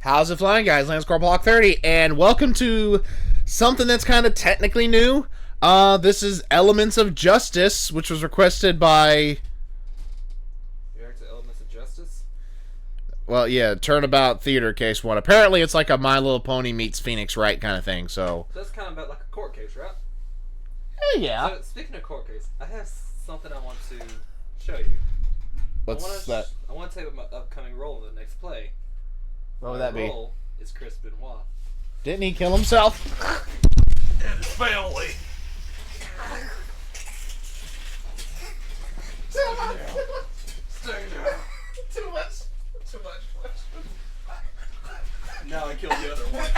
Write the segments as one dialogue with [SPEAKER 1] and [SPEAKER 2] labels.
[SPEAKER 1] How's it flying, guys? Landscore Block 30, and welcome to something that's kind of technically new. This is Elements of Justice, which was requested by...
[SPEAKER 2] You react to Elements of Justice?
[SPEAKER 1] Well, yeah, Turnabout Theater Case 1. Apparently, it's like a My Little Pony meets Phoenix Wright kind of thing, so...
[SPEAKER 2] That's kind of about like a court case, right?
[SPEAKER 1] Yeah.
[SPEAKER 2] So, speaking of court case, I have something I want to show you.
[SPEAKER 1] What's that?
[SPEAKER 2] I want to tell you about my upcoming role in the next play.
[SPEAKER 1] What would that be?
[SPEAKER 2] My role is Chris Benoit.
[SPEAKER 1] Didn't he kill himself?
[SPEAKER 2] And his family. Stay down.
[SPEAKER 1] Too much.
[SPEAKER 2] Now I killed the other one.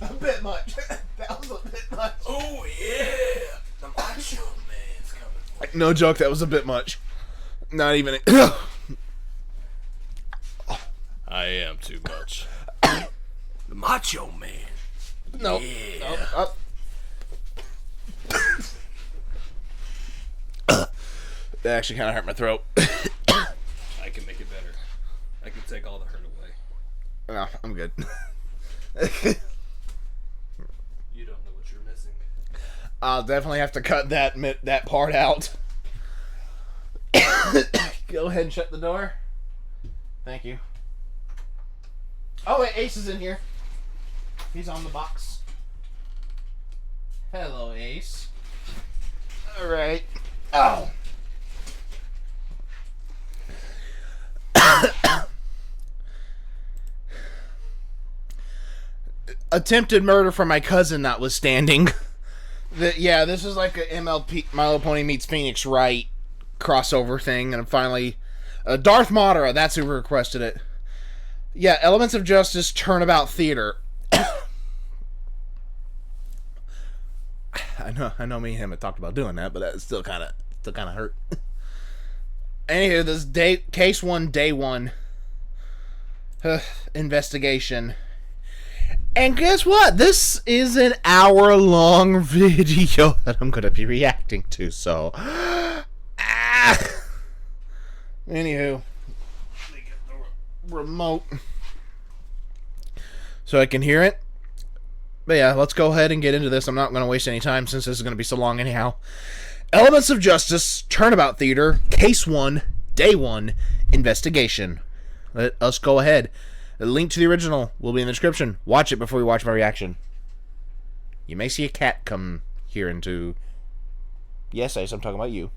[SPEAKER 1] A bit much. That was a bit much.
[SPEAKER 2] Oh yeah! The macho man's coming.
[SPEAKER 1] No joke, that was a bit much. Not even...
[SPEAKER 2] I am too much. The macho man.
[SPEAKER 1] No.
[SPEAKER 2] Yeah.
[SPEAKER 1] That actually kind of hurt my throat.
[SPEAKER 2] I can make it better. I can take all the hurt away.
[SPEAKER 1] No, I'm good.
[SPEAKER 2] You don't know what you're missing.
[SPEAKER 1] I'll definitely have to cut that part out. Go ahead and shut the door. Thank you. Oh wait, Ace is in here. He's on the box. Hello, Ace. Alright. Oh. Attempted murder for my cousin notwithstanding. Yeah, this is like a MLP, My Little Pony meets Phoenix Wright crossover thing, and finally, Darth Madara, that's who requested it. Yeah, Elements of Justice Turnabout Theater. I know me and him had talked about doing that, but that still kind of hurt. Anywho, this case 1, day 1 investigation. And guess what? This is an hour-long video that I'm going to be reacting to, so... Anywho, let me get the remote so I can hear it. But yeah, let's go ahead and get into this. I'm not going to waste any time since this is going to be so long anyhow. Elements of Justice, Turnabout Theater, Case 1, Day 1, Investigation. Let us go ahead. The link to the original will be in the description. Watch it before we watch my reaction. You may see a cat come here into... Yes, Ace, I'm talking about you.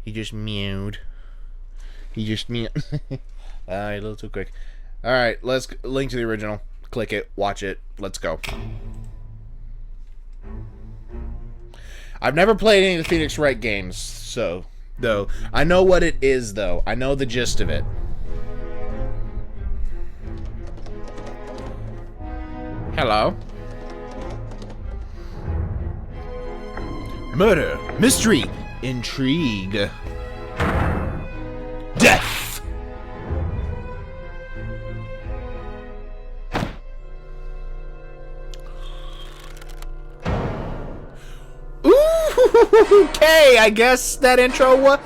[SPEAKER 1] He just meowed. A little too quick. Alright, let's link to the original. Click it, watch it, let's go. I've never played any of the Phoenix Wright games, so... Though, I know what it is, though. I know the gist of it. Hello. Murder, mystery, intrigue, death. Okay, I guess that intro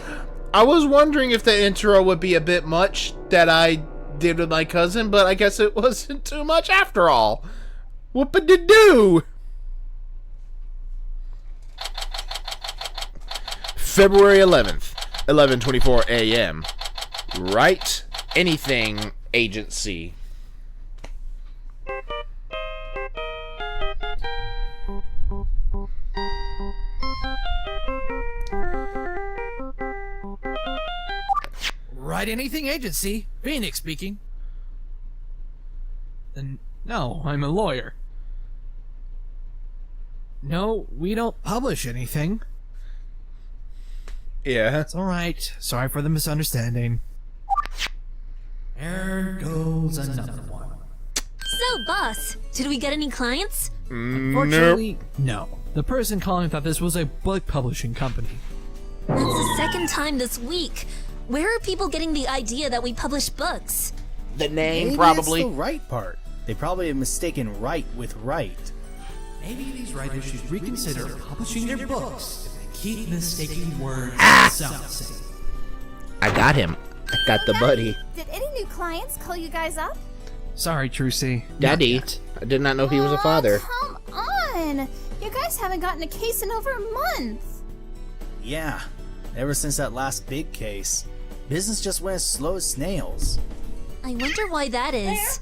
[SPEAKER 1] I was wondering if the intro would be a bit much that I did with my cousin, but I guess it wasn't too much after all. Whoop-a-de-doo! February 11th, 11:24 a.m. Write Anything Agency.
[SPEAKER 3] Write Anything Agency, Phoenix speaking. No, I'm a lawyer. No, we don't publish anything.
[SPEAKER 1] Yeah.
[SPEAKER 3] It's alright. Sorry for the misunderstanding. There goes another one.
[SPEAKER 4] So, boss, did we get any clients?
[SPEAKER 3] Unfortunately, no. The person calling thought this was a book publishing company.
[SPEAKER 4] That's the second time this week. Where are people getting the idea that we publish books?
[SPEAKER 1] The name,
[SPEAKER 5] Maybe
[SPEAKER 1] probably.
[SPEAKER 5] it's the right part. They probably have mistaken right with right.
[SPEAKER 3] Maybe these writers should reconsider publishing their books if they keep mistaking words and sound the same.
[SPEAKER 1] I got him. I got the buddy.
[SPEAKER 6] Did any new clients call you guys up?
[SPEAKER 3] Sorry, Trucy.
[SPEAKER 1] Daddy. I did not know he was a father.
[SPEAKER 6] Come on! You guys haven't gotten a case in over a month.
[SPEAKER 5] Yeah, ever since that last big case, business just went as slow as snails.
[SPEAKER 4] I wonder why that is.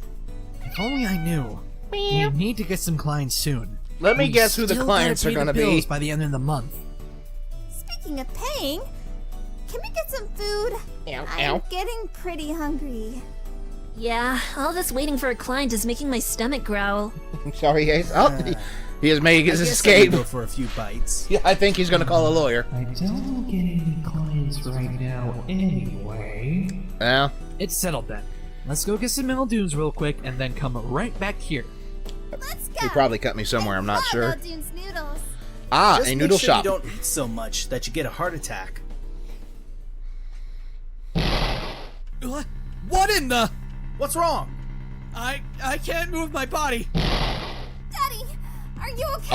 [SPEAKER 3] If only I knew. We need to get some clients soon.
[SPEAKER 1] Let me
[SPEAKER 3] We
[SPEAKER 1] guess who the
[SPEAKER 3] still
[SPEAKER 1] clients
[SPEAKER 3] gotta
[SPEAKER 1] are
[SPEAKER 3] pay the
[SPEAKER 1] going to be.
[SPEAKER 3] bills by the end of the month.
[SPEAKER 6] Speaking of paying, can we get some food?
[SPEAKER 1] Ow,
[SPEAKER 6] I'm
[SPEAKER 1] ow.
[SPEAKER 6] getting pretty hungry.
[SPEAKER 4] Yeah, all this waiting for a client is making my stomach growl.
[SPEAKER 1] Sorry, Ace. Oh, he is making his
[SPEAKER 5] I guess I
[SPEAKER 1] escape.
[SPEAKER 5] can go for a few bites.
[SPEAKER 1] Yeah, I think he's going to call a lawyer.
[SPEAKER 7] I don't get any clients right now anyway.
[SPEAKER 1] Yeah.
[SPEAKER 3] It's settled then. Let's go get some Meldunes real quick and then come right back here.
[SPEAKER 6] Let's go.
[SPEAKER 1] He probably cut me somewhere. I'm not
[SPEAKER 6] Love
[SPEAKER 1] sure.
[SPEAKER 6] Muldoon's noodles.
[SPEAKER 1] Ah,
[SPEAKER 5] Just
[SPEAKER 1] a
[SPEAKER 5] make
[SPEAKER 1] noodle
[SPEAKER 5] sure
[SPEAKER 1] shop.
[SPEAKER 5] you don't eat so much that you get a heart attack.
[SPEAKER 3] What in the?
[SPEAKER 5] What's wrong?
[SPEAKER 3] I can't move my body.
[SPEAKER 6] Daddy, are you okay?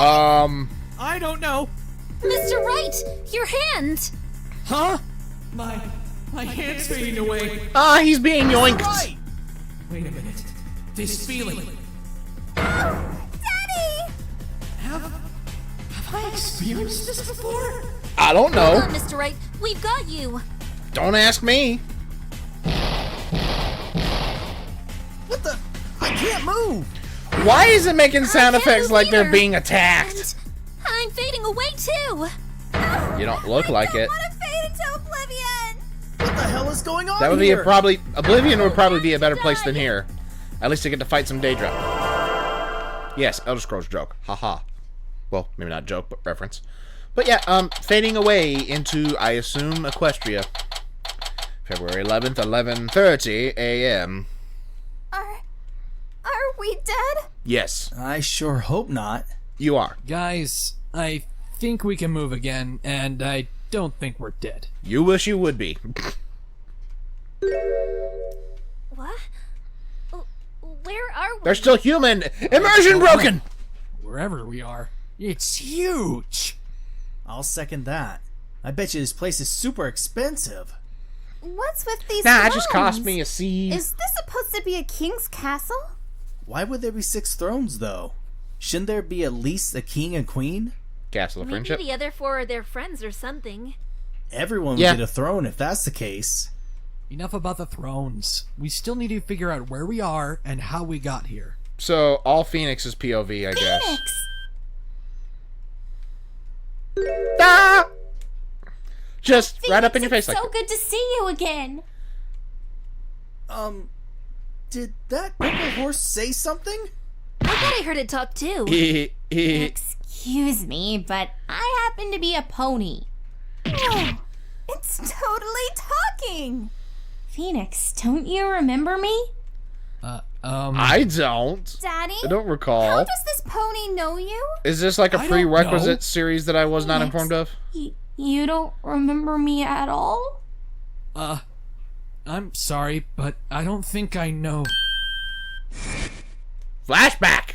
[SPEAKER 3] I don't know.
[SPEAKER 4] Mr. Wright, your hand!
[SPEAKER 3] Huh? My hand's fading away.
[SPEAKER 1] Ah, he's being yoinked.
[SPEAKER 5] Right!
[SPEAKER 3] Wait a minute. This feeling.
[SPEAKER 6] Daddy!
[SPEAKER 3] Have I experienced this before?
[SPEAKER 1] I don't
[SPEAKER 4] Hold
[SPEAKER 1] know.
[SPEAKER 4] on, Mr. Wright, we've got you.
[SPEAKER 1] Don't ask me.
[SPEAKER 5] What the? I can't move!
[SPEAKER 1] Why is it making sound
[SPEAKER 4] can't
[SPEAKER 1] effects
[SPEAKER 4] move
[SPEAKER 1] like they're
[SPEAKER 4] either.
[SPEAKER 1] being attacked?
[SPEAKER 4] And I'm fading away too.
[SPEAKER 1] You don't look like it.
[SPEAKER 6] I want to fade into oblivion!
[SPEAKER 5] What the hell is going on
[SPEAKER 1] That would be
[SPEAKER 5] here?
[SPEAKER 1] a probably Oblivion would probably be a better place than here. At least to get to fight some Daedra. Yes, Elder Scrolls joke. Haha. Well, maybe not joke, but reference. But yeah, fading away into, I assume, Equestria. February 11th, 11:30 a.m.
[SPEAKER 6] Are we dead?
[SPEAKER 1] Yes,
[SPEAKER 5] I sure hope not.
[SPEAKER 1] you are.
[SPEAKER 3] Guys, I think we can move again, and I don't think we're dead.
[SPEAKER 1] You wish you would be.
[SPEAKER 4] What? Where are we?
[SPEAKER 1] They're still human. Immersion broken.
[SPEAKER 3] Wherever we are, it's huge.
[SPEAKER 5] I'll second that. I bet you this place is super expensive.
[SPEAKER 6] What's with these
[SPEAKER 1] Nah, it just cost
[SPEAKER 6] thrones?
[SPEAKER 1] me a C.
[SPEAKER 6] Is this supposed to be a king's castle?
[SPEAKER 5] Why would there be 6 thrones, though? Shouldn't there be at least a king and queen?
[SPEAKER 1] Castle of
[SPEAKER 4] Maybe
[SPEAKER 1] Friendship.
[SPEAKER 4] the other 4 are their friends or something.
[SPEAKER 5] Everyone would
[SPEAKER 1] Yeah.
[SPEAKER 5] get a throne if that's the case.
[SPEAKER 3] Enough about the thrones. We still need to figure out where we are and how we got here.
[SPEAKER 1] So all Phoenix is POV, I guess.
[SPEAKER 6] Phoenix!
[SPEAKER 1] Ah! Just right up in your face
[SPEAKER 6] It's
[SPEAKER 1] like
[SPEAKER 6] so good to see you again.
[SPEAKER 5] Did that purple horse say something?
[SPEAKER 4] I thought I heard it talk too.
[SPEAKER 6] Excuse me, but I happen to be a pony. Oh, it's totally talking. Phoenix, don't you remember me?
[SPEAKER 1] I don't.
[SPEAKER 6] Daddy?
[SPEAKER 1] I don't
[SPEAKER 6] How
[SPEAKER 1] recall.
[SPEAKER 6] does this pony know you?
[SPEAKER 1] Is this like a
[SPEAKER 3] I don't
[SPEAKER 1] prerequisite
[SPEAKER 3] know.
[SPEAKER 1] series that I was not
[SPEAKER 6] Phoenix.
[SPEAKER 1] informed of?
[SPEAKER 6] You don't remember me at all?
[SPEAKER 3] I'm sorry, but I don't think I know.
[SPEAKER 1] Flashback.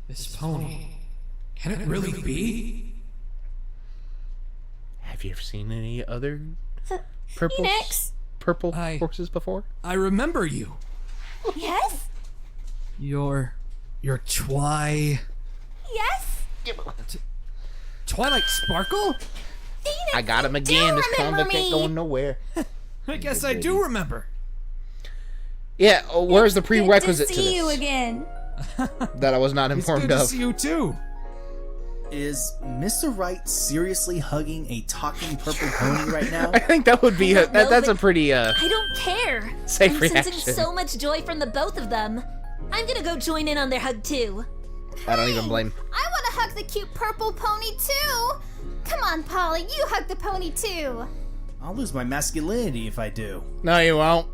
[SPEAKER 3] This pony. Can it really be?
[SPEAKER 1] Have you ever seen any other purple
[SPEAKER 6] Phoenix?
[SPEAKER 3] I-
[SPEAKER 1] horses before?
[SPEAKER 3] I remember you.
[SPEAKER 6] Yes?
[SPEAKER 3] Your
[SPEAKER 6] Yes?
[SPEAKER 3] Twilight Sparkle?
[SPEAKER 6] Phoenix,
[SPEAKER 1] I got him
[SPEAKER 6] you
[SPEAKER 1] again.
[SPEAKER 6] do
[SPEAKER 1] This
[SPEAKER 6] remember
[SPEAKER 1] convict ain't
[SPEAKER 6] me.
[SPEAKER 1] going nowhere.
[SPEAKER 3] I guess I do remember.
[SPEAKER 1] Yeah, where's the prerequisite
[SPEAKER 6] Good
[SPEAKER 1] to
[SPEAKER 6] to see you
[SPEAKER 1] this
[SPEAKER 6] again.
[SPEAKER 1] that I was not
[SPEAKER 3] It's good
[SPEAKER 1] informed
[SPEAKER 3] to
[SPEAKER 1] of?
[SPEAKER 3] see you too.
[SPEAKER 5] Is Mr. Wright seriously hugging a talking purple pony right now?
[SPEAKER 1] I think that would be
[SPEAKER 4] I don't know,
[SPEAKER 1] that's a
[SPEAKER 4] but
[SPEAKER 1] pretty
[SPEAKER 4] I don't care.
[SPEAKER 1] Safe
[SPEAKER 4] I'm
[SPEAKER 1] reaction.
[SPEAKER 4] sensing so much joy from the both of them. I'm gonna go join in on their hug too.
[SPEAKER 1] I don't even blame.
[SPEAKER 6] I want to hug the cute purple pony too. Come on, Polly, you hug the pony too.
[SPEAKER 5] I'll lose my masculinity if I do.
[SPEAKER 1] No, you won't.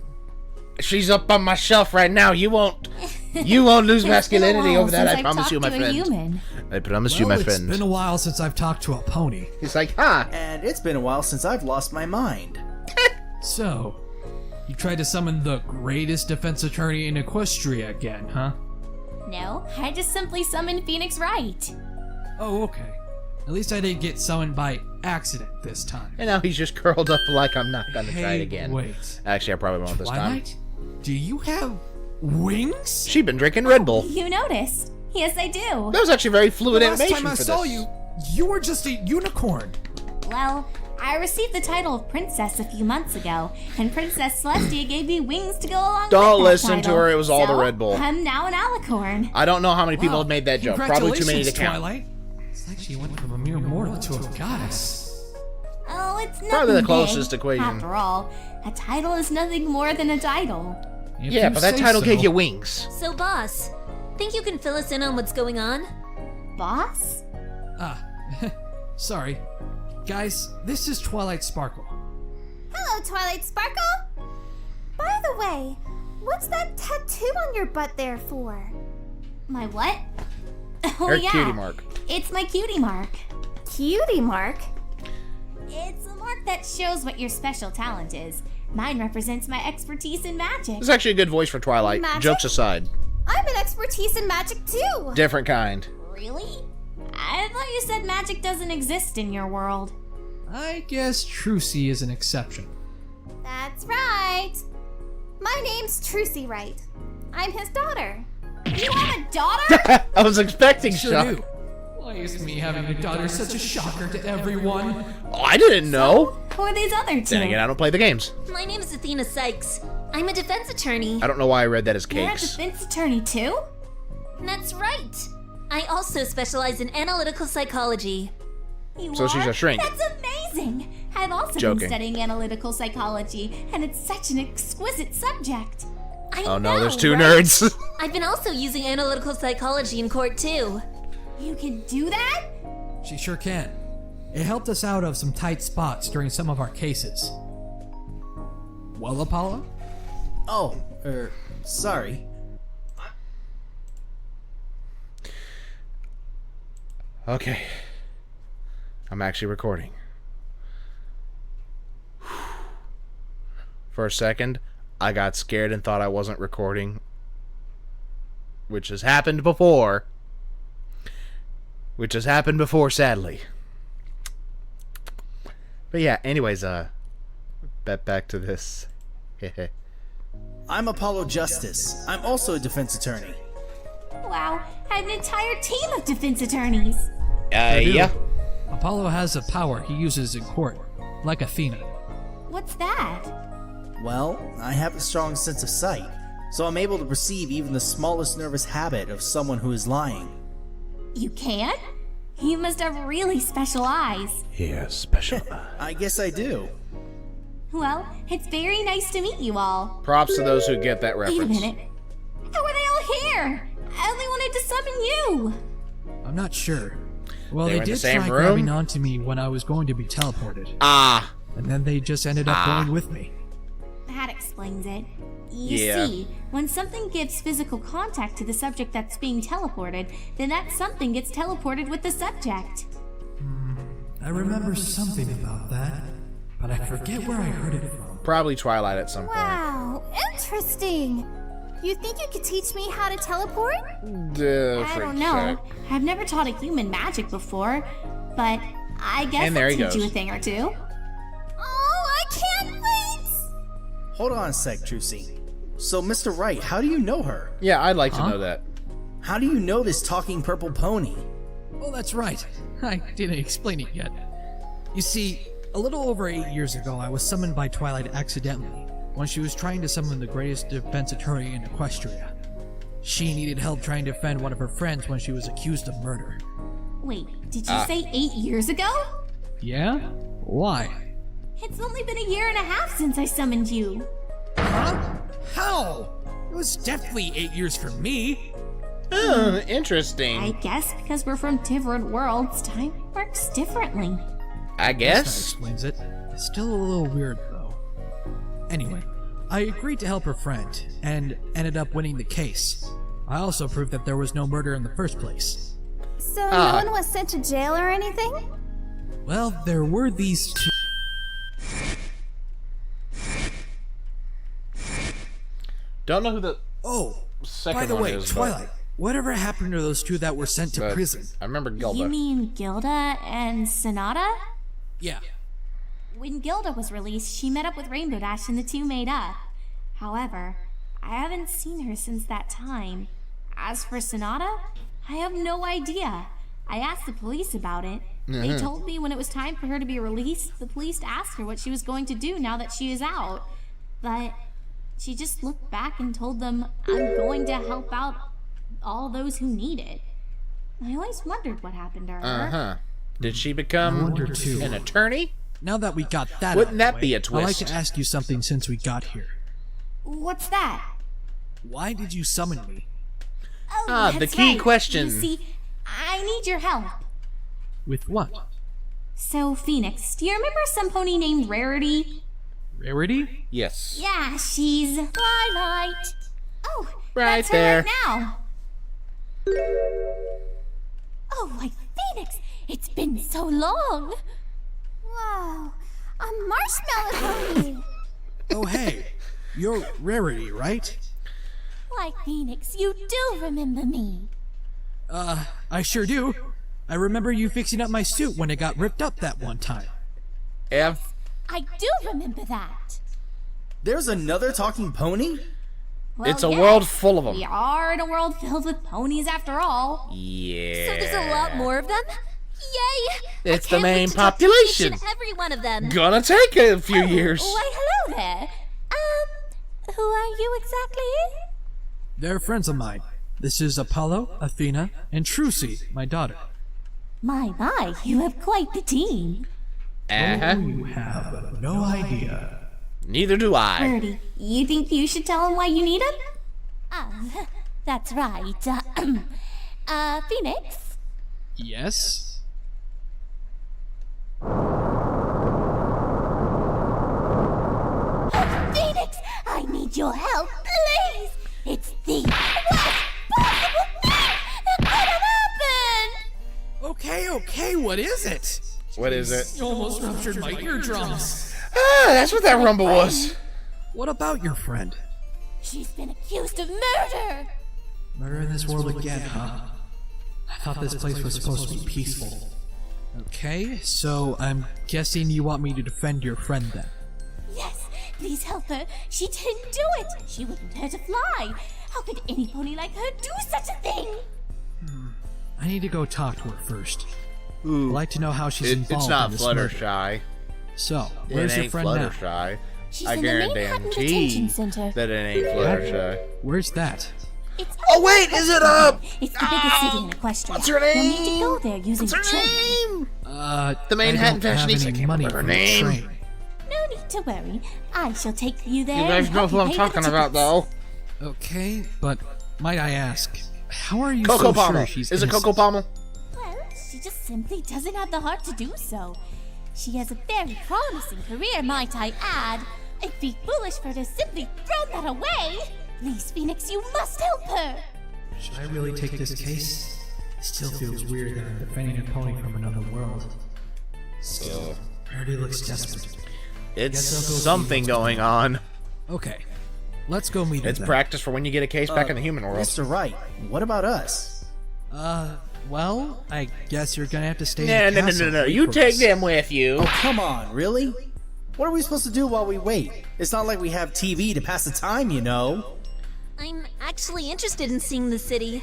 [SPEAKER 1] She's up on my shelf right now. You won't lose masculinity over that. I promise you, my friend. I promise you, my
[SPEAKER 3] It's
[SPEAKER 1] friend.
[SPEAKER 3] been a while since I've talked to a pony.
[SPEAKER 1] He's like, huh?
[SPEAKER 5] And it's been a while since I've lost my mind.
[SPEAKER 3] So, You tried to summon the greatest defense attorney in Equestria again, huh?
[SPEAKER 6] No, I just simply summoned Phoenix Wright.
[SPEAKER 3] Oh, okay. At least I didn't get summoned by accident this time.
[SPEAKER 1] And now he's just curled up like I'm not gonna try it again.
[SPEAKER 3] Wait.
[SPEAKER 1] Actually, I probably won't this time.
[SPEAKER 3] Twilight? Do you have wings?
[SPEAKER 1] She's been drinking Red Bull.
[SPEAKER 6] You noticed? Yes, I do.
[SPEAKER 1] That was actually very fluid
[SPEAKER 3] The last
[SPEAKER 1] animation
[SPEAKER 3] time I
[SPEAKER 1] for
[SPEAKER 3] saw
[SPEAKER 1] this.
[SPEAKER 3] you were just a unicorn.
[SPEAKER 6] Well, I received the title of princess a few months ago, and Princess Celestia gave me wings to go along
[SPEAKER 1] Don't
[SPEAKER 6] with that
[SPEAKER 1] listen to
[SPEAKER 6] title.
[SPEAKER 1] her, it was all the
[SPEAKER 6] So,
[SPEAKER 1] Red Bull.
[SPEAKER 6] I'm now an alicorn.
[SPEAKER 1] I don't know how many people
[SPEAKER 3] Wow,
[SPEAKER 1] have made that joke. Probably too many to
[SPEAKER 3] congratulations,
[SPEAKER 1] count.
[SPEAKER 3] Twilight. It's like she went from a mere mortal to a goddess.
[SPEAKER 6] Oh, it's nothing
[SPEAKER 1] Probably the
[SPEAKER 6] big.
[SPEAKER 1] closest equation.
[SPEAKER 6] After all, a title is nothing more than a title.
[SPEAKER 3] If
[SPEAKER 1] Yeah,
[SPEAKER 3] you
[SPEAKER 1] but that
[SPEAKER 3] say
[SPEAKER 1] title
[SPEAKER 3] so.
[SPEAKER 1] gave you wings.
[SPEAKER 4] So, boss, think you can fill us in on what's going on?
[SPEAKER 6] Boss?
[SPEAKER 3] Ah, sorry. Guys, this is Twilight Sparkle.
[SPEAKER 8] Hello, Twilight Sparkle! By the way, what's that tattoo on your butt there for?
[SPEAKER 6] My what? Oh,
[SPEAKER 1] Her
[SPEAKER 6] yeah.
[SPEAKER 1] cutie mark.
[SPEAKER 6] It's my cutie mark.
[SPEAKER 8] Cutie mark?
[SPEAKER 6] It's a mark that shows what your special talent is. Mine represents my expertise in magic.
[SPEAKER 1] This is actually a good voice for Twilight.
[SPEAKER 8] Magic?
[SPEAKER 1] Jokes aside.
[SPEAKER 8] I'm an expertise in magic too!
[SPEAKER 1] Different kind.
[SPEAKER 6] Really? I thought you said magic doesn't exist in your world.
[SPEAKER 3] I guess Trucy is an exception.
[SPEAKER 8] That's right! My name's Trucy Wright. I'm his daughter.
[SPEAKER 6] You have a daughter?
[SPEAKER 1] I was expecting
[SPEAKER 3] Sure
[SPEAKER 1] shock.
[SPEAKER 3] do. Why is me having a daughter such a shocker to everyone?
[SPEAKER 1] Oh, I didn't know.
[SPEAKER 6] Who are these other two?
[SPEAKER 1] Then again, I don't play the games.
[SPEAKER 4] My name is Athena Sykes. I'm a defense attorney.
[SPEAKER 1] I don't know why I read that as
[SPEAKER 6] You're a
[SPEAKER 1] cakes.
[SPEAKER 6] defense attorney too?
[SPEAKER 4] That's right. I also specialize in analytical psychology.
[SPEAKER 6] You
[SPEAKER 1] So
[SPEAKER 6] are?
[SPEAKER 1] she's a shrink.
[SPEAKER 6] That's amazing. I've also
[SPEAKER 1] Joking.
[SPEAKER 6] been studying analytical psychology, and it's such an exquisite subject.
[SPEAKER 4] I
[SPEAKER 1] Oh
[SPEAKER 4] know,
[SPEAKER 1] no, there's two
[SPEAKER 4] right?
[SPEAKER 1] nerds.
[SPEAKER 4] I've been also using analytical psychology in court too.
[SPEAKER 6] You can do that?
[SPEAKER 3] She sure can. It helped us out of some tight spots during some of our cases. Well, Apollo?
[SPEAKER 5] Oh, sorry.
[SPEAKER 1] Okay. I'm actually recording. For a second, I got scared and thought I wasn't recording. Which has happened before. Sadly. But yeah, anyways, back to this.
[SPEAKER 5] I'm Apollo Justice. I'm also a defense attorney.
[SPEAKER 6] Wow, I have an entire team of defense attorneys.
[SPEAKER 1] Yeah.
[SPEAKER 3] Apollo has a power he uses in court, like Athena.
[SPEAKER 6] What's that?
[SPEAKER 5] Well, I have a strong sense of sight, so I'm able to perceive even the smallest nervous habit of someone who is lying.
[SPEAKER 6] You can? You must have really special eyes.
[SPEAKER 1] Yeah, special.
[SPEAKER 5] I guess I do.
[SPEAKER 6] Well, it's very nice to meet you all.
[SPEAKER 1] Props to those who get that
[SPEAKER 6] Wait a
[SPEAKER 1] reference.
[SPEAKER 6] minute. How are they all here? I only wanted to summon you.
[SPEAKER 3] I'm not sure. Well,
[SPEAKER 1] They
[SPEAKER 3] they
[SPEAKER 1] were in the
[SPEAKER 3] did
[SPEAKER 1] same
[SPEAKER 3] try
[SPEAKER 1] room?
[SPEAKER 3] grabbing onto me when I was going to be teleported,
[SPEAKER 1] Ah.
[SPEAKER 3] and then they just ended up going with me.
[SPEAKER 6] That explains it. You
[SPEAKER 1] Yeah.
[SPEAKER 6] see, when something gives physical contact to the subject that's being teleported, then that something gets teleported with the subject.
[SPEAKER 3] I remember something about that, but I forget where I heard it from.
[SPEAKER 1] Probably Twilight at some point.
[SPEAKER 8] Wow, interesting! You think you could teach me how to teleport?
[SPEAKER 6] I don't know. I've never taught a human magic before, but I guess
[SPEAKER 1] And there
[SPEAKER 6] I'll
[SPEAKER 1] he
[SPEAKER 6] teach you a
[SPEAKER 1] goes.
[SPEAKER 6] thing or two.
[SPEAKER 8] Oh, I can't wait!
[SPEAKER 5] Hold on a sec, Trucy. So, Mr. Wright, how do you know her?
[SPEAKER 1] Yeah, I'd like to know that.
[SPEAKER 5] How do you know this talking purple pony?
[SPEAKER 3] Oh, that's right. I didn't explain it yet. You see, a little over 8 years ago, I was summoned by Twilight accidentally when she was trying to summon the greatest defense attorney in Equestria. She needed help trying to defend one of her friends when she was accused of murder.
[SPEAKER 6] Wait, did you say 8 years ago?
[SPEAKER 3] Yeah? Why?
[SPEAKER 6] It's only been a year and a half since I summoned you.
[SPEAKER 3] Huh? How? It was definitely 8 years for me.
[SPEAKER 1] Interesting.
[SPEAKER 6] I guess because we're from different worlds, time works differently.
[SPEAKER 1] I
[SPEAKER 3] That
[SPEAKER 1] guess.
[SPEAKER 3] explains it. It's still a little weird, though. Anyway, I agreed to help her friend, and ended up winning the case. I also proved that there was no murder in the first place.
[SPEAKER 8] So no one was sent to jail or anything?
[SPEAKER 3] Well, there were these two.
[SPEAKER 1] Don't know who the
[SPEAKER 3] Oh,
[SPEAKER 1] second
[SPEAKER 3] by the
[SPEAKER 1] one
[SPEAKER 3] way,
[SPEAKER 1] is.
[SPEAKER 3] Twilight, whatever happened to those two that were sent to
[SPEAKER 1] but
[SPEAKER 3] prison?
[SPEAKER 1] I remember Gilda.
[SPEAKER 6] You mean Gilda and Sonata?
[SPEAKER 3] Yeah.
[SPEAKER 6] When Gilda was released, she met up with Rainbow Dash and the two made up. However, I haven't seen her since that time. As for Sonata, I have no idea. I asked the police about it. They told me when it was time for her to be released, the police asked her what she was going to do now that she is out. But she just looked back and told them, I'm going to help out all those who need it. I always wondered what happened to her.
[SPEAKER 1] Did she become
[SPEAKER 3] wonder too.
[SPEAKER 1] an attorney?
[SPEAKER 3] Now that we got that
[SPEAKER 1] Wouldn't
[SPEAKER 3] out of
[SPEAKER 1] that
[SPEAKER 3] the
[SPEAKER 1] be
[SPEAKER 3] way,
[SPEAKER 1] a twist?
[SPEAKER 3] I'd like to ask you something since we got here.
[SPEAKER 6] What's that?
[SPEAKER 3] Why did you summon me?
[SPEAKER 6] Oh,
[SPEAKER 1] the
[SPEAKER 6] that's
[SPEAKER 1] key
[SPEAKER 6] right.
[SPEAKER 1] question.
[SPEAKER 6] You see, I need your help.
[SPEAKER 3] With what?
[SPEAKER 6] So, Phoenix, do you remember some pony named Rarity?
[SPEAKER 3] Rarity?
[SPEAKER 1] Yes.
[SPEAKER 6] Yeah, she's Twilight. Oh,
[SPEAKER 1] Right
[SPEAKER 6] that's
[SPEAKER 1] there.
[SPEAKER 6] her right now. Oh, why, Phoenix, it's been so long.
[SPEAKER 8] Wow, a marshmallow pony.
[SPEAKER 3] Oh, hey. You're Rarity, right?
[SPEAKER 6] Why, Phoenix, you do remember me.
[SPEAKER 3] I sure do. I remember you fixing up my suit when it got ripped up that one time.
[SPEAKER 1] F.
[SPEAKER 6] I do remember that.
[SPEAKER 5] There's another talking pony?
[SPEAKER 6] Well,
[SPEAKER 1] It's a
[SPEAKER 6] yes,
[SPEAKER 1] world full of them.
[SPEAKER 6] We are in a world filled with ponies after all.
[SPEAKER 1] Yeah.
[SPEAKER 4] So there's a lot more of them? Yay!
[SPEAKER 1] It's
[SPEAKER 4] I
[SPEAKER 1] the
[SPEAKER 4] can't
[SPEAKER 1] main
[SPEAKER 4] wait to talk to each
[SPEAKER 1] population.
[SPEAKER 4] and every one of them.
[SPEAKER 1] Gonna take a few years.
[SPEAKER 6] Why, hello there. Who are you exactly?
[SPEAKER 3] They're friends of mine. This is Apollo, Athena, and Trucy, my daughter.
[SPEAKER 6] My, you have quite the team.
[SPEAKER 7] You have no idea.
[SPEAKER 1] Neither do I.
[SPEAKER 6] Birdie, you think you should tell him why you need him? That's right. Phoenix?
[SPEAKER 3] Yes?
[SPEAKER 6] Phoenix, I need your help, please. It's the worst possible thing that could have happened.
[SPEAKER 3] Okay, what is it?
[SPEAKER 1] What is it?
[SPEAKER 3] You almost ruptured my eardrums.
[SPEAKER 1] Ah, that's what that rumble was.
[SPEAKER 3] What about your friend?
[SPEAKER 6] She's been accused of murder.
[SPEAKER 3] Murder in this world again, huh? I thought this place was supposed to be peaceful. Okay, so I'm guessing you want me to defend your friend then.
[SPEAKER 6] Yes, please help her. She didn't do it. She wouldn't hurt a fly. How could any pony like her do such a thing?
[SPEAKER 3] I need to go talk to her first. I'd like to know how she's involved
[SPEAKER 1] It's not
[SPEAKER 3] in this murder.
[SPEAKER 1] Fluttershy.
[SPEAKER 3] So, where's
[SPEAKER 1] It
[SPEAKER 3] your
[SPEAKER 1] ain't
[SPEAKER 3] friend now?
[SPEAKER 1] Fluttershy.
[SPEAKER 6] She's
[SPEAKER 1] I
[SPEAKER 6] in the Manhattan
[SPEAKER 1] guarantee
[SPEAKER 6] Detention Center.
[SPEAKER 1] that it ain't Fluttershy.
[SPEAKER 3] Where's that?
[SPEAKER 6] It's
[SPEAKER 1] Oh wait, is it up?
[SPEAKER 6] It's the biggest city in Equestria.
[SPEAKER 1] What's her
[SPEAKER 6] You'll need to
[SPEAKER 1] name?
[SPEAKER 6] go there using
[SPEAKER 1] What's her
[SPEAKER 6] the train.
[SPEAKER 1] name?
[SPEAKER 3] The
[SPEAKER 1] The Manhattan
[SPEAKER 3] I don't have
[SPEAKER 1] Fashionista.
[SPEAKER 3] any
[SPEAKER 1] I can't
[SPEAKER 3] money
[SPEAKER 1] remember
[SPEAKER 3] for
[SPEAKER 1] her
[SPEAKER 3] the
[SPEAKER 1] name.
[SPEAKER 3] train.
[SPEAKER 6] No need to worry. I shall take you there.
[SPEAKER 1] You guys
[SPEAKER 6] and
[SPEAKER 1] know
[SPEAKER 6] help
[SPEAKER 1] who
[SPEAKER 6] you
[SPEAKER 1] I'm
[SPEAKER 6] pay for the
[SPEAKER 1] talking about,
[SPEAKER 6] tickets.
[SPEAKER 1] though.
[SPEAKER 3] Okay, but might I ask, how are you
[SPEAKER 1] Coco
[SPEAKER 3] so
[SPEAKER 1] Pommel.
[SPEAKER 3] sure she's
[SPEAKER 1] Is it
[SPEAKER 3] innocent?
[SPEAKER 1] Coco Pommel?
[SPEAKER 6] Well, she just simply doesn't have the heart to do so. She has a very promising career, might I add. It'd be foolish for her to simply throw that away. Please, Phoenix, you must help her.
[SPEAKER 3] Should I really take this case? It still feels weird that I'm defending a pony from another world. Still, Rarity looks desperate.
[SPEAKER 1] It's
[SPEAKER 3] Guess I'll go see
[SPEAKER 1] something
[SPEAKER 3] what's
[SPEAKER 1] going on.
[SPEAKER 3] Okay, let's go meet her
[SPEAKER 1] It's
[SPEAKER 3] then.
[SPEAKER 1] practice for when you get a case back in the human world.
[SPEAKER 5] Mr. Wright, what about us?
[SPEAKER 3] Well, I guess you're gonna have to stay
[SPEAKER 1] No,
[SPEAKER 3] in the
[SPEAKER 1] no, no,
[SPEAKER 3] castle
[SPEAKER 1] no, no.
[SPEAKER 3] and wait
[SPEAKER 1] You
[SPEAKER 3] for
[SPEAKER 1] take
[SPEAKER 3] us.
[SPEAKER 1] them with you.
[SPEAKER 5] Come on, really? What are we supposed to do while we wait? It's not like we have TV to pass the time, you know.
[SPEAKER 4] I'm actually interested in seeing the city.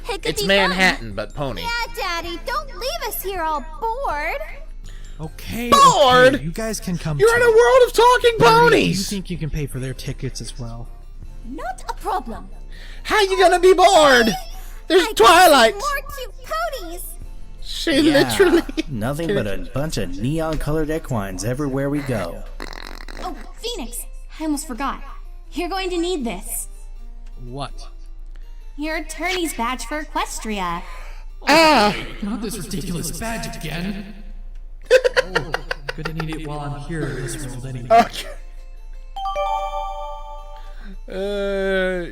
[SPEAKER 4] It could
[SPEAKER 1] It's
[SPEAKER 4] be
[SPEAKER 1] Manhattan, but pony.
[SPEAKER 8] Yeah, Daddy, don't leave us here all bored.
[SPEAKER 3] Okay,
[SPEAKER 1] Bored?
[SPEAKER 3] okay, you guys can come
[SPEAKER 1] You're in
[SPEAKER 3] too.
[SPEAKER 1] a world of talking
[SPEAKER 3] Rarity, You
[SPEAKER 1] ponies.
[SPEAKER 3] think you can pay for their tickets as well?
[SPEAKER 6] Not a problem.
[SPEAKER 1] How you gonna be bored? There's Twilight.
[SPEAKER 8] More cute ponies.
[SPEAKER 1] She
[SPEAKER 5] Yeah,
[SPEAKER 1] literally.
[SPEAKER 5] nothing but a bunch of neon-colored equines everywhere we go.
[SPEAKER 6] Oh, Phoenix, I almost forgot. You're going to need this.
[SPEAKER 3] What?
[SPEAKER 6] Your attorney's badge for Equestria.
[SPEAKER 1] Ah.
[SPEAKER 3] Not this ridiculous badge again. Oh, I'm gonna need it while I'm here in this world anyway.
[SPEAKER 1] Okay.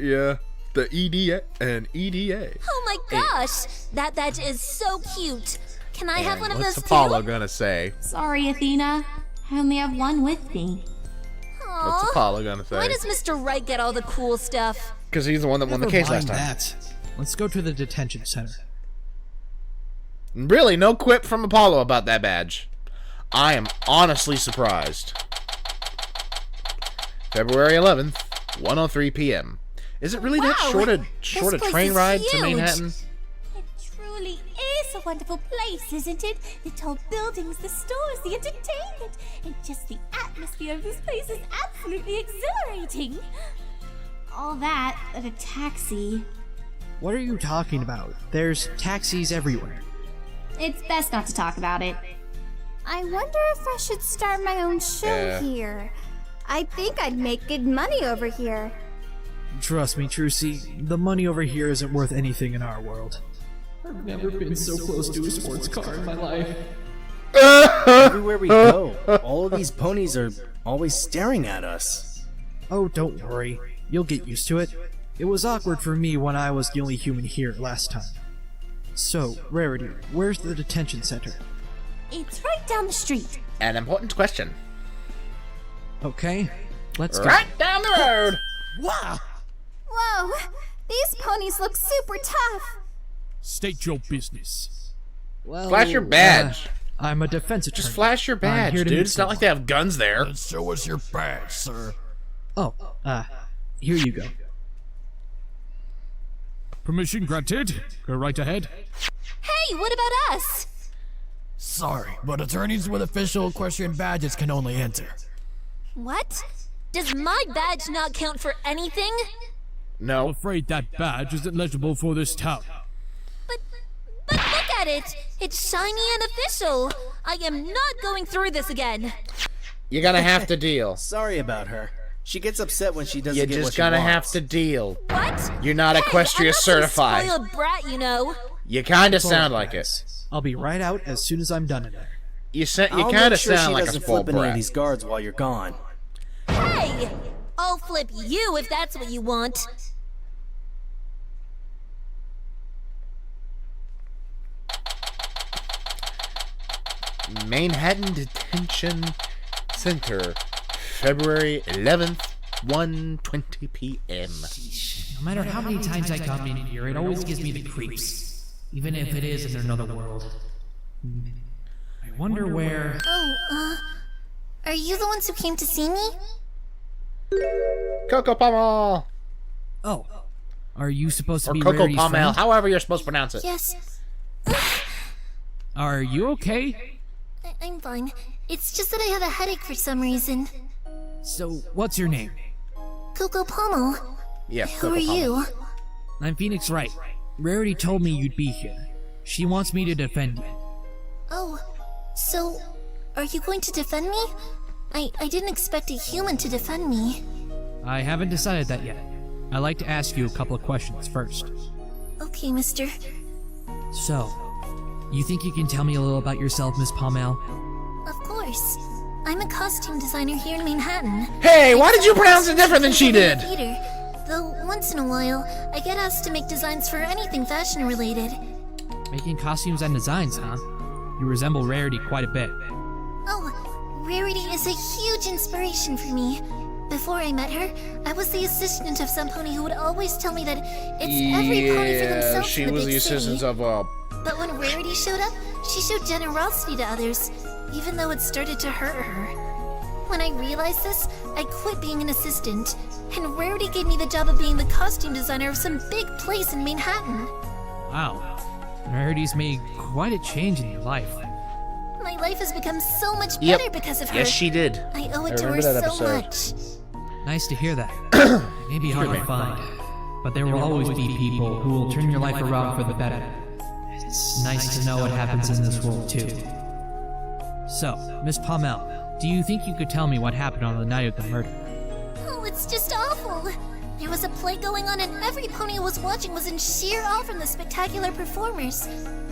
[SPEAKER 1] Yeah. The EDA and EDA.
[SPEAKER 4] Oh my gosh! That badge is so cute. Can I have one of
[SPEAKER 1] What's
[SPEAKER 4] those
[SPEAKER 1] Apollo
[SPEAKER 4] too?
[SPEAKER 1] gonna say?
[SPEAKER 6] Sorry, Athena. I only have one with me.
[SPEAKER 4] Aw,
[SPEAKER 1] What's Apollo gonna
[SPEAKER 4] Why
[SPEAKER 1] say?
[SPEAKER 4] does Mr. Wright get all the cool stuff?
[SPEAKER 1] Because he's the one that won the
[SPEAKER 3] Never
[SPEAKER 1] case last
[SPEAKER 3] mind
[SPEAKER 1] time.
[SPEAKER 3] that. Let's go to the detention center.
[SPEAKER 1] Really, no quip from Apollo about that badge. I am honestly surprised. February 11th, 1:03 p.m. Is it really that
[SPEAKER 6] Wow,
[SPEAKER 1] short a
[SPEAKER 6] this
[SPEAKER 1] train
[SPEAKER 6] place
[SPEAKER 1] ride
[SPEAKER 6] is
[SPEAKER 1] to
[SPEAKER 6] huge.
[SPEAKER 1] Manhattan?
[SPEAKER 6] It truly is a wonderful place, isn't it? The tall buildings, the stores, the entertainment, and just the atmosphere of this place is absolutely exhilarating. All that at a taxi.
[SPEAKER 3] What are you talking about? There's taxis everywhere.
[SPEAKER 6] It's best not to talk about it.
[SPEAKER 8] I wonder if I should start my own show
[SPEAKER 1] Yeah.
[SPEAKER 8] here. I think I'd make good money over here.
[SPEAKER 3] Trust me, Trucy, the money over here isn't worth anything in our world. I've never been so close to a sports car in my life.
[SPEAKER 5] Everywhere we go, all of these ponies are always staring at us.
[SPEAKER 3] Oh, don't worry. You'll get used to it. It was awkward for me when I was the only human here last time. So, Rarity, where's the detention center?
[SPEAKER 6] It's right down the street.
[SPEAKER 1] An important question.
[SPEAKER 3] Okay, let's go.
[SPEAKER 1] Right down the road.
[SPEAKER 3] Wow!
[SPEAKER 8] Whoa, these ponies look super tough.
[SPEAKER 7] State your business.
[SPEAKER 3] Well,
[SPEAKER 1] Flash your badge.
[SPEAKER 3] I'm a defense attorney.
[SPEAKER 1] Just flash your
[SPEAKER 3] I'm
[SPEAKER 1] badge,
[SPEAKER 3] here to
[SPEAKER 1] dude.
[SPEAKER 3] meet
[SPEAKER 1] It's not like they have guns there.
[SPEAKER 2] And show us your badge, sir.
[SPEAKER 3] Oh, here you go.
[SPEAKER 7] Permission granted. Go right ahead.
[SPEAKER 4] Hey, what about us?
[SPEAKER 2] Sorry, but attorneys with official equestrian badges can only enter.
[SPEAKER 4] What? Does my badge not count for anything?
[SPEAKER 7] I'm
[SPEAKER 1] No.
[SPEAKER 7] afraid that badge isn't legible for this town.
[SPEAKER 4] But look at it! It's shiny and official! I am not going through this again!
[SPEAKER 1] You're gonna have to deal.
[SPEAKER 5] Sorry about her. She gets upset when she doesn't
[SPEAKER 1] You're
[SPEAKER 5] get what
[SPEAKER 1] just
[SPEAKER 5] she
[SPEAKER 1] gonna
[SPEAKER 5] wants.
[SPEAKER 1] have to deal.
[SPEAKER 4] What?
[SPEAKER 1] You're not
[SPEAKER 4] Hey,
[SPEAKER 1] Equestria
[SPEAKER 4] I'm not
[SPEAKER 1] certified.
[SPEAKER 4] Some spoiled brat, you know.
[SPEAKER 1] You kinda sound like it.
[SPEAKER 3] I'll be right out as soon as I'm done in there.
[SPEAKER 1] You
[SPEAKER 5] I'll
[SPEAKER 1] kinda
[SPEAKER 5] make sure
[SPEAKER 1] sound
[SPEAKER 5] she
[SPEAKER 1] like a
[SPEAKER 5] doesn't
[SPEAKER 1] spoiled
[SPEAKER 5] flip any of
[SPEAKER 1] brat.
[SPEAKER 5] these guards while you're gone.
[SPEAKER 4] Hey! I'll flip you if that's what you want.
[SPEAKER 1] Manhattan Detention Center, February 11th, 1:20 p.m.
[SPEAKER 3] No matter how many times I come in here, it always gives me the creeps. Even if it is in another world. I wonder where...
[SPEAKER 8] Oh, are you the ones who came to see me?
[SPEAKER 1] Coco Pommel!
[SPEAKER 3] Oh, are you supposed to
[SPEAKER 1] Or
[SPEAKER 3] be
[SPEAKER 1] Coco
[SPEAKER 3] Rarity's
[SPEAKER 1] Pommel,
[SPEAKER 3] friend?
[SPEAKER 1] however you're supposed to pronounce it.
[SPEAKER 8] Yes,
[SPEAKER 3] Are you okay?
[SPEAKER 8] I'm fine. It's just that I have a headache for some reason.
[SPEAKER 3] So, what's your name?
[SPEAKER 8] Coco Pommel,
[SPEAKER 1] Yeah,
[SPEAKER 8] who
[SPEAKER 1] Coco
[SPEAKER 8] are
[SPEAKER 1] Pommel.
[SPEAKER 8] you?
[SPEAKER 3] I'm Phoenix Wright. Rarity told me you'd be here. She wants me to defend you.
[SPEAKER 8] Oh, so are you going to defend me? I didn't expect a human to defend me.
[SPEAKER 3] I haven't decided that yet. I'd like to ask you a couple of questions first.
[SPEAKER 8] Okay, mister.
[SPEAKER 3] So, you think you can tell me a little about yourself, Miss Pommel?
[SPEAKER 8] Of course. I'm a costume designer here in Manhattan.
[SPEAKER 1] Hey, why did you pronounce it different than she did?
[SPEAKER 8] Theater. Though once in a while, I get asked to make designs for anything fashion related.
[SPEAKER 3] Making costumes and designs, huh? You resemble Rarity quite a bit.
[SPEAKER 8] Oh, Rarity is a huge inspiration for me. Before I met her, I was the assistant of some pony who would always tell me that it's every pony for
[SPEAKER 1] Yeah,
[SPEAKER 8] themselves
[SPEAKER 1] she
[SPEAKER 8] in the
[SPEAKER 1] was
[SPEAKER 8] big
[SPEAKER 1] the assistant
[SPEAKER 8] city.
[SPEAKER 1] of
[SPEAKER 8] But when Rarity showed up, she showed generosity to others, even though it started to hurt her. When I realized this, I quit being an assistant, and Rarity gave me the job of being the costume designer of some big place in Manhattan.
[SPEAKER 3] Wow. Rarity's made quite a change in your life.
[SPEAKER 8] My life has become so much
[SPEAKER 1] Yep.
[SPEAKER 8] better because of her.
[SPEAKER 1] Yes, she did.
[SPEAKER 8] I owe it
[SPEAKER 1] I
[SPEAKER 8] to her
[SPEAKER 1] remember that
[SPEAKER 8] so
[SPEAKER 1] episode.
[SPEAKER 8] much.
[SPEAKER 3] Nice to hear that. It may be hard to find, but there will always be people who will turn your life around for the better. It's nice to know what happens in this world, too. So, Miss Pommel, do you think you could tell me what happened on the night of the murder?
[SPEAKER 8] Oh, it's just awful. There was a play going on and every pony I was watching was in sheer awe from the spectacular performers.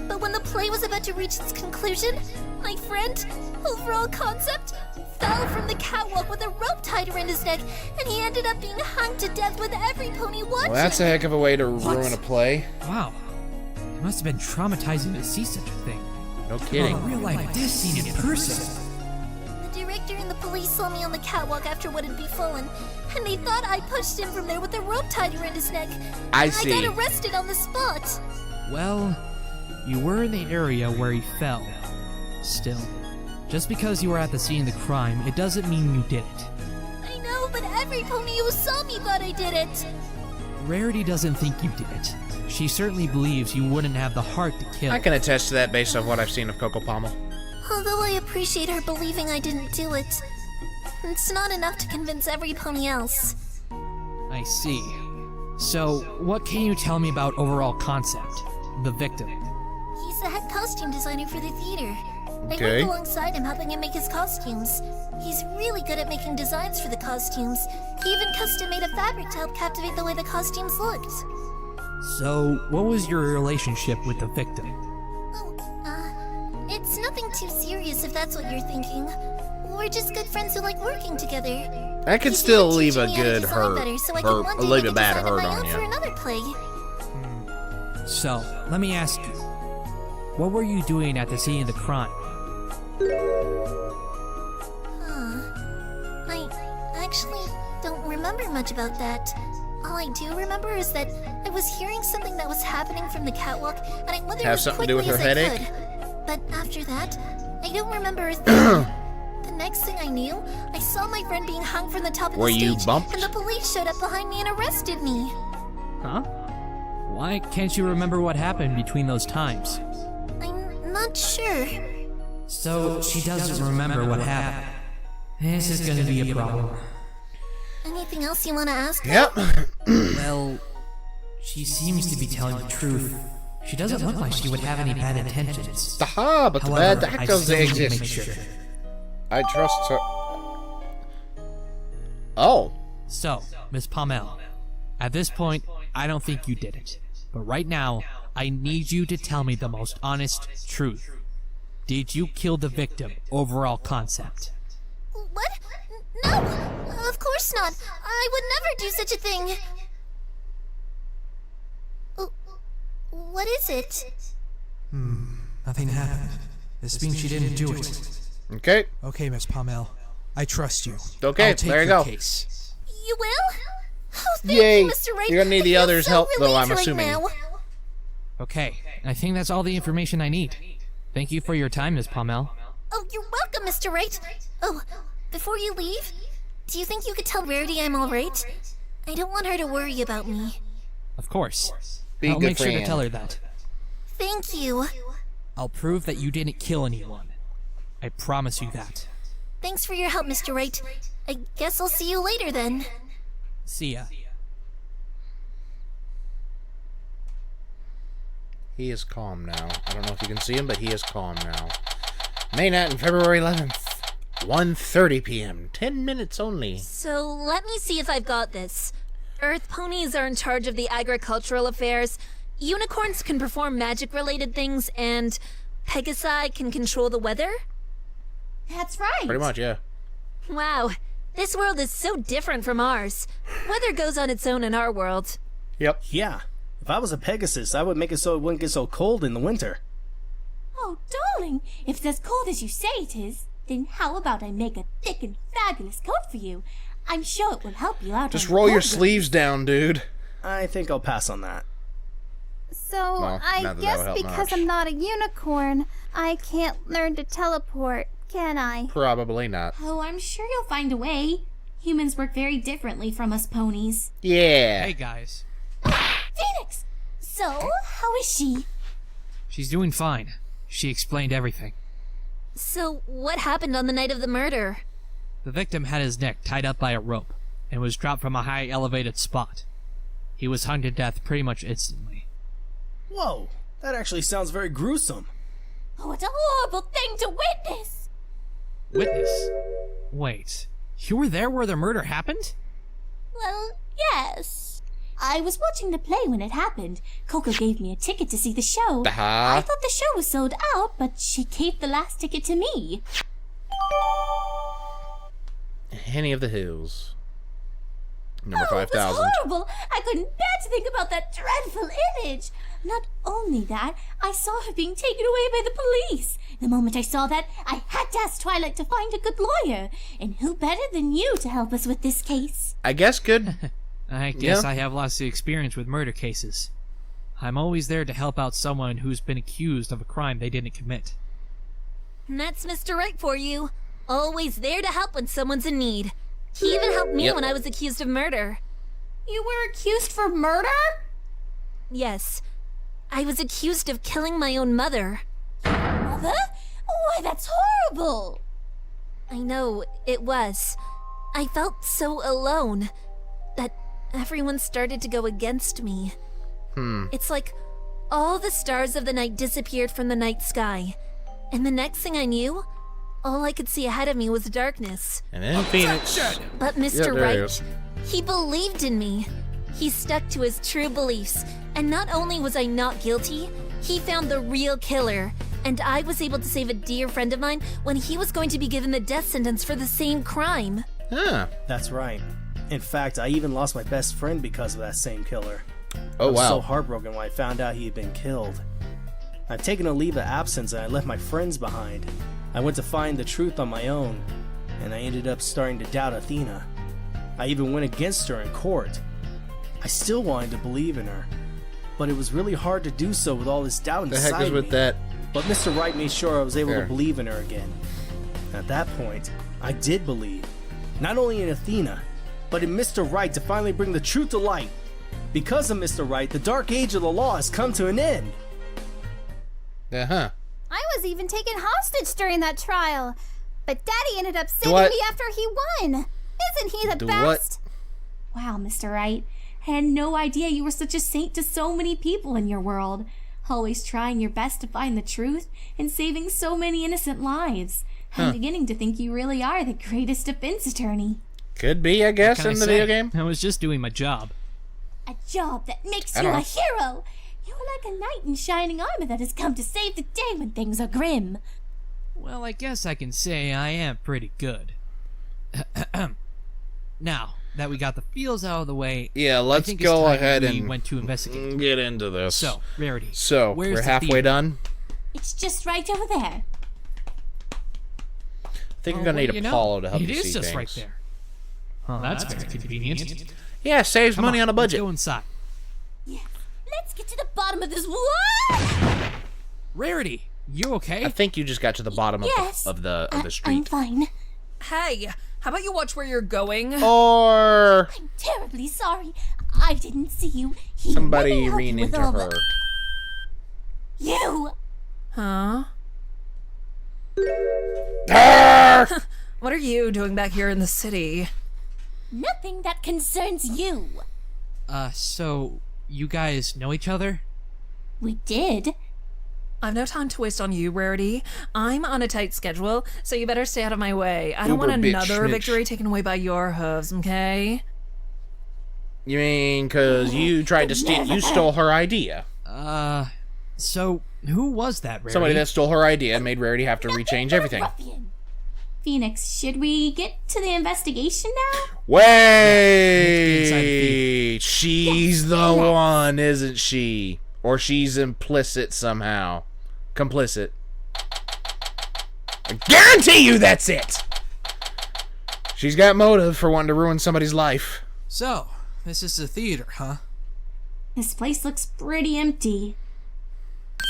[SPEAKER 8] But when the play was about to reach its conclusion, my friend, overall concept, fell from the catwalk with a rope tied around his neck, and he ended up being hung to death with every pony watching.
[SPEAKER 1] Well, that's a heck of a way to ruin a play.
[SPEAKER 3] Wow. It must have been traumatizing to see such a thing.
[SPEAKER 1] No kidding.
[SPEAKER 3] A real life death scene in person.
[SPEAKER 8] The director and the police saw me on the catwalk after what had befallen, and they thought I pushed him from there with a rope tied around his neck.
[SPEAKER 1] I see.
[SPEAKER 8] I got arrested on the spot.
[SPEAKER 3] Well, you were in the area where he fell. Still, just because you were at the scene of the crime, it doesn't mean you did it.
[SPEAKER 8] I know, but every pony who saw me thought I did it.
[SPEAKER 3] Rarity doesn't think you did it. She certainly believes you wouldn't have the heart to kill.
[SPEAKER 1] I can attest to that based on what I've seen of Coco Pommel.
[SPEAKER 8] Although I appreciate her believing I didn't do it, it's not enough to convince every pony else.
[SPEAKER 3] I see. So, what can you tell me about overall concept? The victim.
[SPEAKER 8] He's the head costume designer for the theater. I
[SPEAKER 1] Okay.
[SPEAKER 8] work alongside him helping him make his costumes. He's really good at making designs for the costumes. He even custom made a fabric to help captivate the way the costumes looked.
[SPEAKER 3] So, what was your relationship with the victim?
[SPEAKER 8] It's nothing too serious if that's what you're thinking. We're just good friends who like working together.
[SPEAKER 1] That could
[SPEAKER 8] He's
[SPEAKER 1] still
[SPEAKER 8] even
[SPEAKER 1] leave a
[SPEAKER 8] teaching me how to
[SPEAKER 1] good
[SPEAKER 8] design
[SPEAKER 1] hurt,
[SPEAKER 8] better, so I can one day
[SPEAKER 1] leave
[SPEAKER 8] make
[SPEAKER 1] a bad
[SPEAKER 8] design of
[SPEAKER 1] hurt
[SPEAKER 8] my
[SPEAKER 1] on
[SPEAKER 8] own for
[SPEAKER 1] you.
[SPEAKER 8] another play.
[SPEAKER 3] So, let me ask you. What were you doing at the scene of the crime?
[SPEAKER 8] I actually don't remember much about that. All I do remember is that I was hearing something that was happening from the catwalk, and I went there
[SPEAKER 1] Have
[SPEAKER 8] as
[SPEAKER 1] something to do with
[SPEAKER 8] quickly
[SPEAKER 1] her
[SPEAKER 8] as I
[SPEAKER 1] headache?
[SPEAKER 8] could. But after that, I don't remember a thing. The next thing I knew, I saw my friend being hung from the top of
[SPEAKER 1] Were
[SPEAKER 8] the
[SPEAKER 1] you
[SPEAKER 8] stage,
[SPEAKER 1] bumped?
[SPEAKER 8] and the police showed up behind me and arrested me.
[SPEAKER 3] Huh? Why can't you remember what happened between those times?
[SPEAKER 8] I'm not sure.
[SPEAKER 3] So, she doesn't remember what happened. This is gonna be a problem.
[SPEAKER 8] Anything else you want to ask?
[SPEAKER 1] Yep.
[SPEAKER 3] Well, she seems to be telling the truth. She doesn't look like she would have any bad intentions.
[SPEAKER 1] Aha, but the
[SPEAKER 3] However,
[SPEAKER 1] bad
[SPEAKER 3] I
[SPEAKER 1] actors,
[SPEAKER 3] still
[SPEAKER 1] they
[SPEAKER 3] need to
[SPEAKER 1] exist.
[SPEAKER 3] make sure.
[SPEAKER 1] I trust her. Oh.
[SPEAKER 3] So, Miss Pommel, at this point, I don't think you did it. But right now, I need you to tell me the most honest truth. Did you kill the victim? Overall concept.
[SPEAKER 8] What? No! Of course not! I would never do such a thing! What is it?
[SPEAKER 9] Nothing happened. This means she didn't do it.
[SPEAKER 1] Okay.
[SPEAKER 9] Okay, Miss Pommel. I trust you.
[SPEAKER 1] Okay,
[SPEAKER 9] I'll take
[SPEAKER 1] there you
[SPEAKER 9] your
[SPEAKER 1] go.
[SPEAKER 9] Case.
[SPEAKER 8] You will? Oh, thank
[SPEAKER 1] Yay.
[SPEAKER 8] you, Mr. Wright.
[SPEAKER 1] You're gonna need the
[SPEAKER 8] I feel
[SPEAKER 1] others'
[SPEAKER 8] so
[SPEAKER 1] help, though, I'm
[SPEAKER 8] relieved right
[SPEAKER 1] assuming.
[SPEAKER 8] now.
[SPEAKER 3] Okay, I think that's all the information I need. Thank you for your time, Miss Pommel.
[SPEAKER 8] Oh, you're welcome, Mr. Wright. Oh, before you leave, do you think you could tell Rarity I'm alright? I don't want her to worry about me.
[SPEAKER 3] Of course.
[SPEAKER 1] Be a
[SPEAKER 3] I'll
[SPEAKER 1] good
[SPEAKER 3] make sure to
[SPEAKER 1] friend.
[SPEAKER 3] tell her that.
[SPEAKER 8] Thank you.
[SPEAKER 3] I'll prove that you didn't kill anyone. I promise you that.
[SPEAKER 8] Thanks for your help, Mr. Wright. I guess I'll see you later then.
[SPEAKER 3] See ya.
[SPEAKER 1] He is calm now. I don't know if you can see him, but he is calm now. May night, February 11th. 1:30 p.m. 10 minutes only.
[SPEAKER 4] So let me see if I've got this. Earth ponies are in charge of the agricultural affairs, unicorns can perform magic-related things, and Pegasi can control the weather?
[SPEAKER 6] That's right.
[SPEAKER 1] Pretty much, yeah.
[SPEAKER 4] Wow, this world is so different from ours. Weather goes on its own in our world.
[SPEAKER 1] Yep.
[SPEAKER 10] Yeah. If I was a Pegasus, I would make it so it wouldn't get so cold in the winter.
[SPEAKER 6] Oh, darling, if it's as cold as you say it is, then how about I make a thick and fabulous coat for you? I'm sure it will help you out.
[SPEAKER 1] Just
[SPEAKER 6] on the
[SPEAKER 1] roll your
[SPEAKER 6] cold
[SPEAKER 1] sleeves down, dude.
[SPEAKER 10] I think I'll pass on that.
[SPEAKER 11] So,
[SPEAKER 1] Well,
[SPEAKER 11] I
[SPEAKER 1] not that that
[SPEAKER 11] guess
[SPEAKER 1] would help
[SPEAKER 11] because
[SPEAKER 1] much.
[SPEAKER 11] I'm not a unicorn, I can't learn to teleport, can I?
[SPEAKER 1] Probably not.
[SPEAKER 6] Oh, I'm sure you'll find a way. Humans work very differently from us ponies.
[SPEAKER 1] Yeah.
[SPEAKER 3] Hey guys.
[SPEAKER 6] Phoenix! So, how is she?
[SPEAKER 3] She's doing fine. She explained everything.
[SPEAKER 4] So what happened on the night of the murder?
[SPEAKER 3] The victim had his neck tied up by a rope and was dropped from a high elevated spot. He was hung to death pretty much instantly.
[SPEAKER 10] Whoa, that actually sounds very gruesome.
[SPEAKER 6] Oh, it's a horrible thing to witness!
[SPEAKER 3] Witness? Wait, you were there where the murder happened?
[SPEAKER 6] Well, yes. I was watching the play when it happened. Coco gave me a ticket to see the show. I thought the show was sold out, but she gave the last ticket to me.
[SPEAKER 1] Henny of the Hills. Number
[SPEAKER 6] Oh, it
[SPEAKER 1] 5,000.
[SPEAKER 6] was horrible. I couldn't bear to think about that dreadful image. Not only that, I saw her being taken away by the police. The moment I saw that, I had to ask Twilight to find a good lawyer. And who better than you to help us with this case?
[SPEAKER 1] I guess good.
[SPEAKER 3] I guess
[SPEAKER 1] Yeah.
[SPEAKER 3] I have lots of experience with murder cases. I'm always there to help out someone who's been accused of a crime they didn't commit.
[SPEAKER 4] And that's Mr. Right for you. Always there to help when someone's in need. He even helped me
[SPEAKER 1] Yep.
[SPEAKER 4] when I was accused of murder.
[SPEAKER 6] You were accused for murder?
[SPEAKER 4] Yes. I was accused of killing my own mother.
[SPEAKER 6] Mother? Why, that's horrible.
[SPEAKER 4] I know, it was. I felt so alone that everyone started to go against me. It's like all the stars of the night disappeared from the night sky. And the next thing I knew, all I could see ahead of me was darkness.
[SPEAKER 1] And then Phoenix.
[SPEAKER 4] But
[SPEAKER 1] Yeah,
[SPEAKER 4] Mr.
[SPEAKER 1] there he
[SPEAKER 4] Right,
[SPEAKER 1] is.
[SPEAKER 4] he believed in me. He stuck to his true beliefs. And not only was I not guilty, he found the real killer. And I was able to save a dear friend of mine when he was going to be given the death sentence for the same crime.
[SPEAKER 1] Huh.
[SPEAKER 10] That's right. In fact, I even lost my best friend because of that same killer.
[SPEAKER 1] Oh,
[SPEAKER 10] I was
[SPEAKER 1] wow.
[SPEAKER 10] so heartbroken when I found out he had been killed. I've taken a leave of absence and I left my friends behind. I went to find the truth on my own, and I ended up starting to doubt Athena. I even went against her in court. I still wanted to believe in her, but it was really hard to do so with all this doubt
[SPEAKER 1] The
[SPEAKER 10] inside
[SPEAKER 1] heck is with
[SPEAKER 10] me.
[SPEAKER 1] that?
[SPEAKER 10] But Mr. Wright made sure I was able
[SPEAKER 1] There.
[SPEAKER 10] to believe in her again. At that point, I did believe, not only in Athena, but in Mr. Wright to finally bring the truth to light. Because of Mr. Wright, the dark age of the law has come to an end.
[SPEAKER 1] Uh-huh.
[SPEAKER 11] I was even taken hostage during that trial. But Daddy ended up saving
[SPEAKER 1] what?
[SPEAKER 11] me after he won. Isn't he the
[SPEAKER 1] Do
[SPEAKER 11] best?
[SPEAKER 6] Wow, Mr. Wright. I had no idea you were such a saint to so many people in your world. Always trying your best to find the truth and saving so many innocent lives. I'm beginning to think you really are the greatest defense attorney.
[SPEAKER 1] Could be, I guess,
[SPEAKER 3] Can I
[SPEAKER 1] in the
[SPEAKER 3] say?
[SPEAKER 1] video game.
[SPEAKER 3] I was just doing my job.
[SPEAKER 6] A job that makes
[SPEAKER 1] I
[SPEAKER 6] you
[SPEAKER 1] don't
[SPEAKER 6] a
[SPEAKER 1] know.
[SPEAKER 6] hero. You're like a knight in shining armor that has come to save the day when things are grim.
[SPEAKER 3] Well, I guess I can say I am pretty good. Now that we got the feels out of the way,
[SPEAKER 1] Yeah,
[SPEAKER 3] I
[SPEAKER 1] let's
[SPEAKER 3] think
[SPEAKER 1] go
[SPEAKER 3] it's time
[SPEAKER 1] ahead
[SPEAKER 3] we
[SPEAKER 1] and
[SPEAKER 3] went to investigate.
[SPEAKER 1] get into this.
[SPEAKER 3] So, Rarity.
[SPEAKER 1] So,
[SPEAKER 3] where's
[SPEAKER 1] we're
[SPEAKER 3] the
[SPEAKER 1] halfway
[SPEAKER 3] theater?
[SPEAKER 1] done.
[SPEAKER 6] It's just right over there.
[SPEAKER 1] I think I'm gonna
[SPEAKER 3] Well,
[SPEAKER 1] need
[SPEAKER 3] you know,
[SPEAKER 1] Apollo to help
[SPEAKER 3] It
[SPEAKER 1] you
[SPEAKER 3] is
[SPEAKER 1] see
[SPEAKER 3] just
[SPEAKER 1] things.
[SPEAKER 3] right there. Oh, that's very convenient.
[SPEAKER 1] Yeah, saves
[SPEAKER 3] Come
[SPEAKER 1] money on a
[SPEAKER 3] let's
[SPEAKER 1] budget.
[SPEAKER 3] go inside.
[SPEAKER 6] Yeah. Let's get to the bottom of this. What?
[SPEAKER 3] Rarity, you okay?
[SPEAKER 1] I think you just got to the bottom
[SPEAKER 6] Yes.
[SPEAKER 1] of the
[SPEAKER 6] I'm
[SPEAKER 1] street.
[SPEAKER 6] fine.
[SPEAKER 12] Hey, how about you watch where you're going?
[SPEAKER 1] Or
[SPEAKER 6] I'm terribly sorry. I didn't see you. He
[SPEAKER 1] somebody
[SPEAKER 6] let me help
[SPEAKER 1] rein
[SPEAKER 6] you with
[SPEAKER 1] into
[SPEAKER 6] all
[SPEAKER 1] her.
[SPEAKER 6] the- You.
[SPEAKER 12] Huh?
[SPEAKER 1] Arrgh!
[SPEAKER 12] What are you doing back here in the city?
[SPEAKER 6] Nothing that concerns you.
[SPEAKER 3] So you guys know each other?
[SPEAKER 6] We did.
[SPEAKER 12] I've no time to waste on you, Rarity. I'm on a tight schedule, so you better stay out of my way. I don't want
[SPEAKER 1] Uber bitch
[SPEAKER 12] another
[SPEAKER 1] snitch.
[SPEAKER 12] victory taken away by your hooves, okay?
[SPEAKER 1] You mean because you tried to steal? You stole her idea.
[SPEAKER 3] So who was that, Rarity?
[SPEAKER 1] Somebody that stole her idea and made Rarity have to rechange everything.
[SPEAKER 6] Ruffian. Phoenix, should we get to the investigation now?
[SPEAKER 1] Wait, she's the one, isn't she? Or she's implicit somehow. Complicit. I guarantee you that's it! She's got motive for wanting to ruin somebody's life.
[SPEAKER 9] So, this is the theater, huh?
[SPEAKER 6] This place looks pretty empty.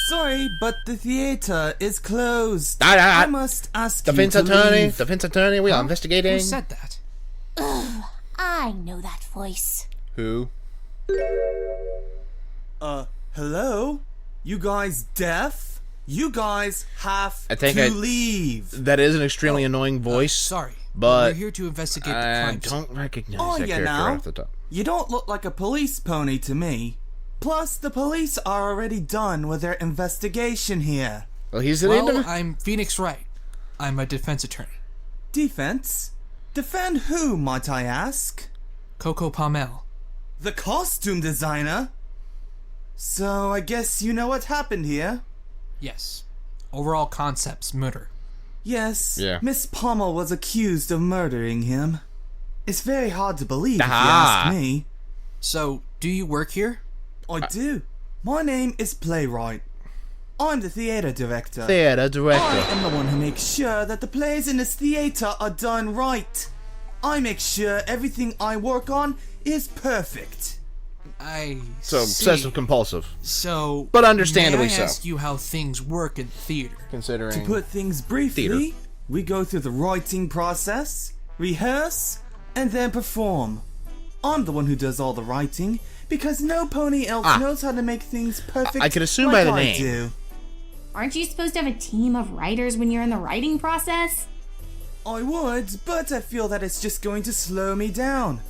[SPEAKER 13] Sorry, but the theater is closed.
[SPEAKER 1] I
[SPEAKER 13] must ask
[SPEAKER 1] Defense
[SPEAKER 13] you to
[SPEAKER 1] attorney,
[SPEAKER 13] leave.
[SPEAKER 1] defense attorney, we are investigating.
[SPEAKER 9] Who said that?
[SPEAKER 6] Ugh, I know that voice.
[SPEAKER 1] Who?
[SPEAKER 13] Hello? You guys deaf? You guys have
[SPEAKER 1] I think
[SPEAKER 13] to
[SPEAKER 1] I-
[SPEAKER 13] leave.
[SPEAKER 1] That is an extremely annoying voice.
[SPEAKER 9] Sorry,
[SPEAKER 1] but
[SPEAKER 9] we're here to investigate the
[SPEAKER 1] I
[SPEAKER 9] crime.
[SPEAKER 1] don't recognize
[SPEAKER 13] Oh,
[SPEAKER 1] that
[SPEAKER 13] yeah,
[SPEAKER 1] character
[SPEAKER 13] now?
[SPEAKER 1] off the top.
[SPEAKER 13] You don't look like a police pony to me. Plus, the police are already done with their investigation here.
[SPEAKER 1] Well, he's an
[SPEAKER 9] Well, I'm Phoenix Wright. I'm a defense attorney.
[SPEAKER 13] Defense? Defend who, might I ask?
[SPEAKER 9] Coco Pommel.
[SPEAKER 13] The costume designer? So, I guess you know what happened here?
[SPEAKER 9] Yes. Overall concepts, murder.
[SPEAKER 13] Yes,
[SPEAKER 1] Yeah.
[SPEAKER 13] Miss Pommel was accused of murdering him. It's very hard to believe if you ask me.
[SPEAKER 9] So, do you work here?
[SPEAKER 13] I do. My name is Playwright. I'm the theater director.
[SPEAKER 1] Theater director.
[SPEAKER 13] I am the one who makes sure that the plays in this theater are done right. I make sure everything I work on is perfect.
[SPEAKER 1] So obsessive compulsive.
[SPEAKER 9] So,
[SPEAKER 1] but understandably
[SPEAKER 9] may I
[SPEAKER 1] so.
[SPEAKER 9] ask you how things work in theater?
[SPEAKER 1] Considering
[SPEAKER 13] to put things briefly,
[SPEAKER 1] theater.
[SPEAKER 13] We go through the writing process, rehearse, and then perform. I'm the one who does all the writing because no pony else knows how to make things perfect.
[SPEAKER 1] I could assume
[SPEAKER 13] like
[SPEAKER 1] by the
[SPEAKER 13] I
[SPEAKER 1] name.
[SPEAKER 13] do.
[SPEAKER 6] Aren't you supposed to have a team of writers when you're in the writing process?
[SPEAKER 13] I would, but I feel that it's just going to slow me down.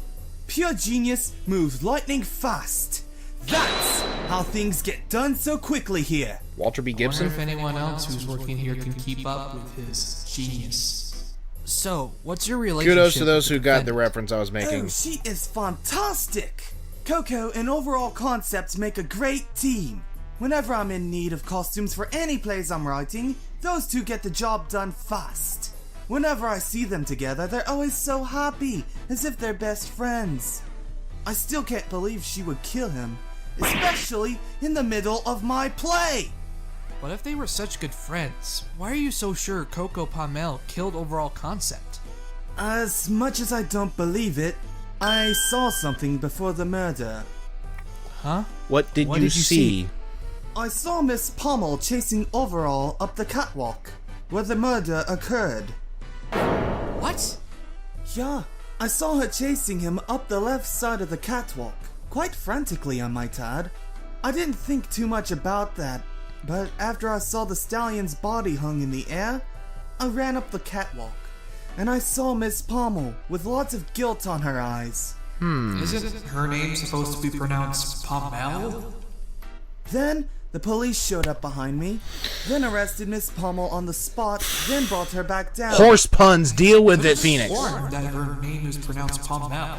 [SPEAKER 13] Pure genius moves lightning fast. That's how things get done so quickly here.
[SPEAKER 1] Walter B.
[SPEAKER 9] I
[SPEAKER 1] Gibson?
[SPEAKER 9] wonder if anyone else who's working here can keep up with his genius. So, what's your relationship?
[SPEAKER 1] Kudos to those
[SPEAKER 9] with
[SPEAKER 1] who
[SPEAKER 9] the
[SPEAKER 1] got the reference I was making.
[SPEAKER 13] Oh, she is fantastic! Coco and Overall Concepts make a great team. Whenever I'm in need of costumes for any plays I'm writing, those two get the job done fast. Whenever I see them together, they're always so happy, as if they're best friends. I still can't believe she would kill him, especially in the middle of my play!
[SPEAKER 9] What if they were such good friends? Why are you so sure Coco Pommel killed Overall Concept?
[SPEAKER 13] As much as I don't believe it, I saw something before the murder.
[SPEAKER 9] Huh?
[SPEAKER 1] What did you see?
[SPEAKER 13] I saw Miss Pommel chasing Overall up the catwalk, where the murder occurred.
[SPEAKER 9] What?
[SPEAKER 13] Yeah, I saw her chasing him up the left side of the catwalk, quite frantically I might add. I didn't think too much about that, but after I saw the stallion's body hung in the air, I ran up the catwalk, and I saw Miss Pommel with lots of guilt on her eyes.
[SPEAKER 9] Isn't her name supposed to be pronounced Pommel?
[SPEAKER 13] Then the police showed up behind me, then arrested Miss Pommel on the spot, then brought her back down.
[SPEAKER 1] Horse puns, deal with it, Phoenix.
[SPEAKER 9] Sworn that her name is pronounced Pommel,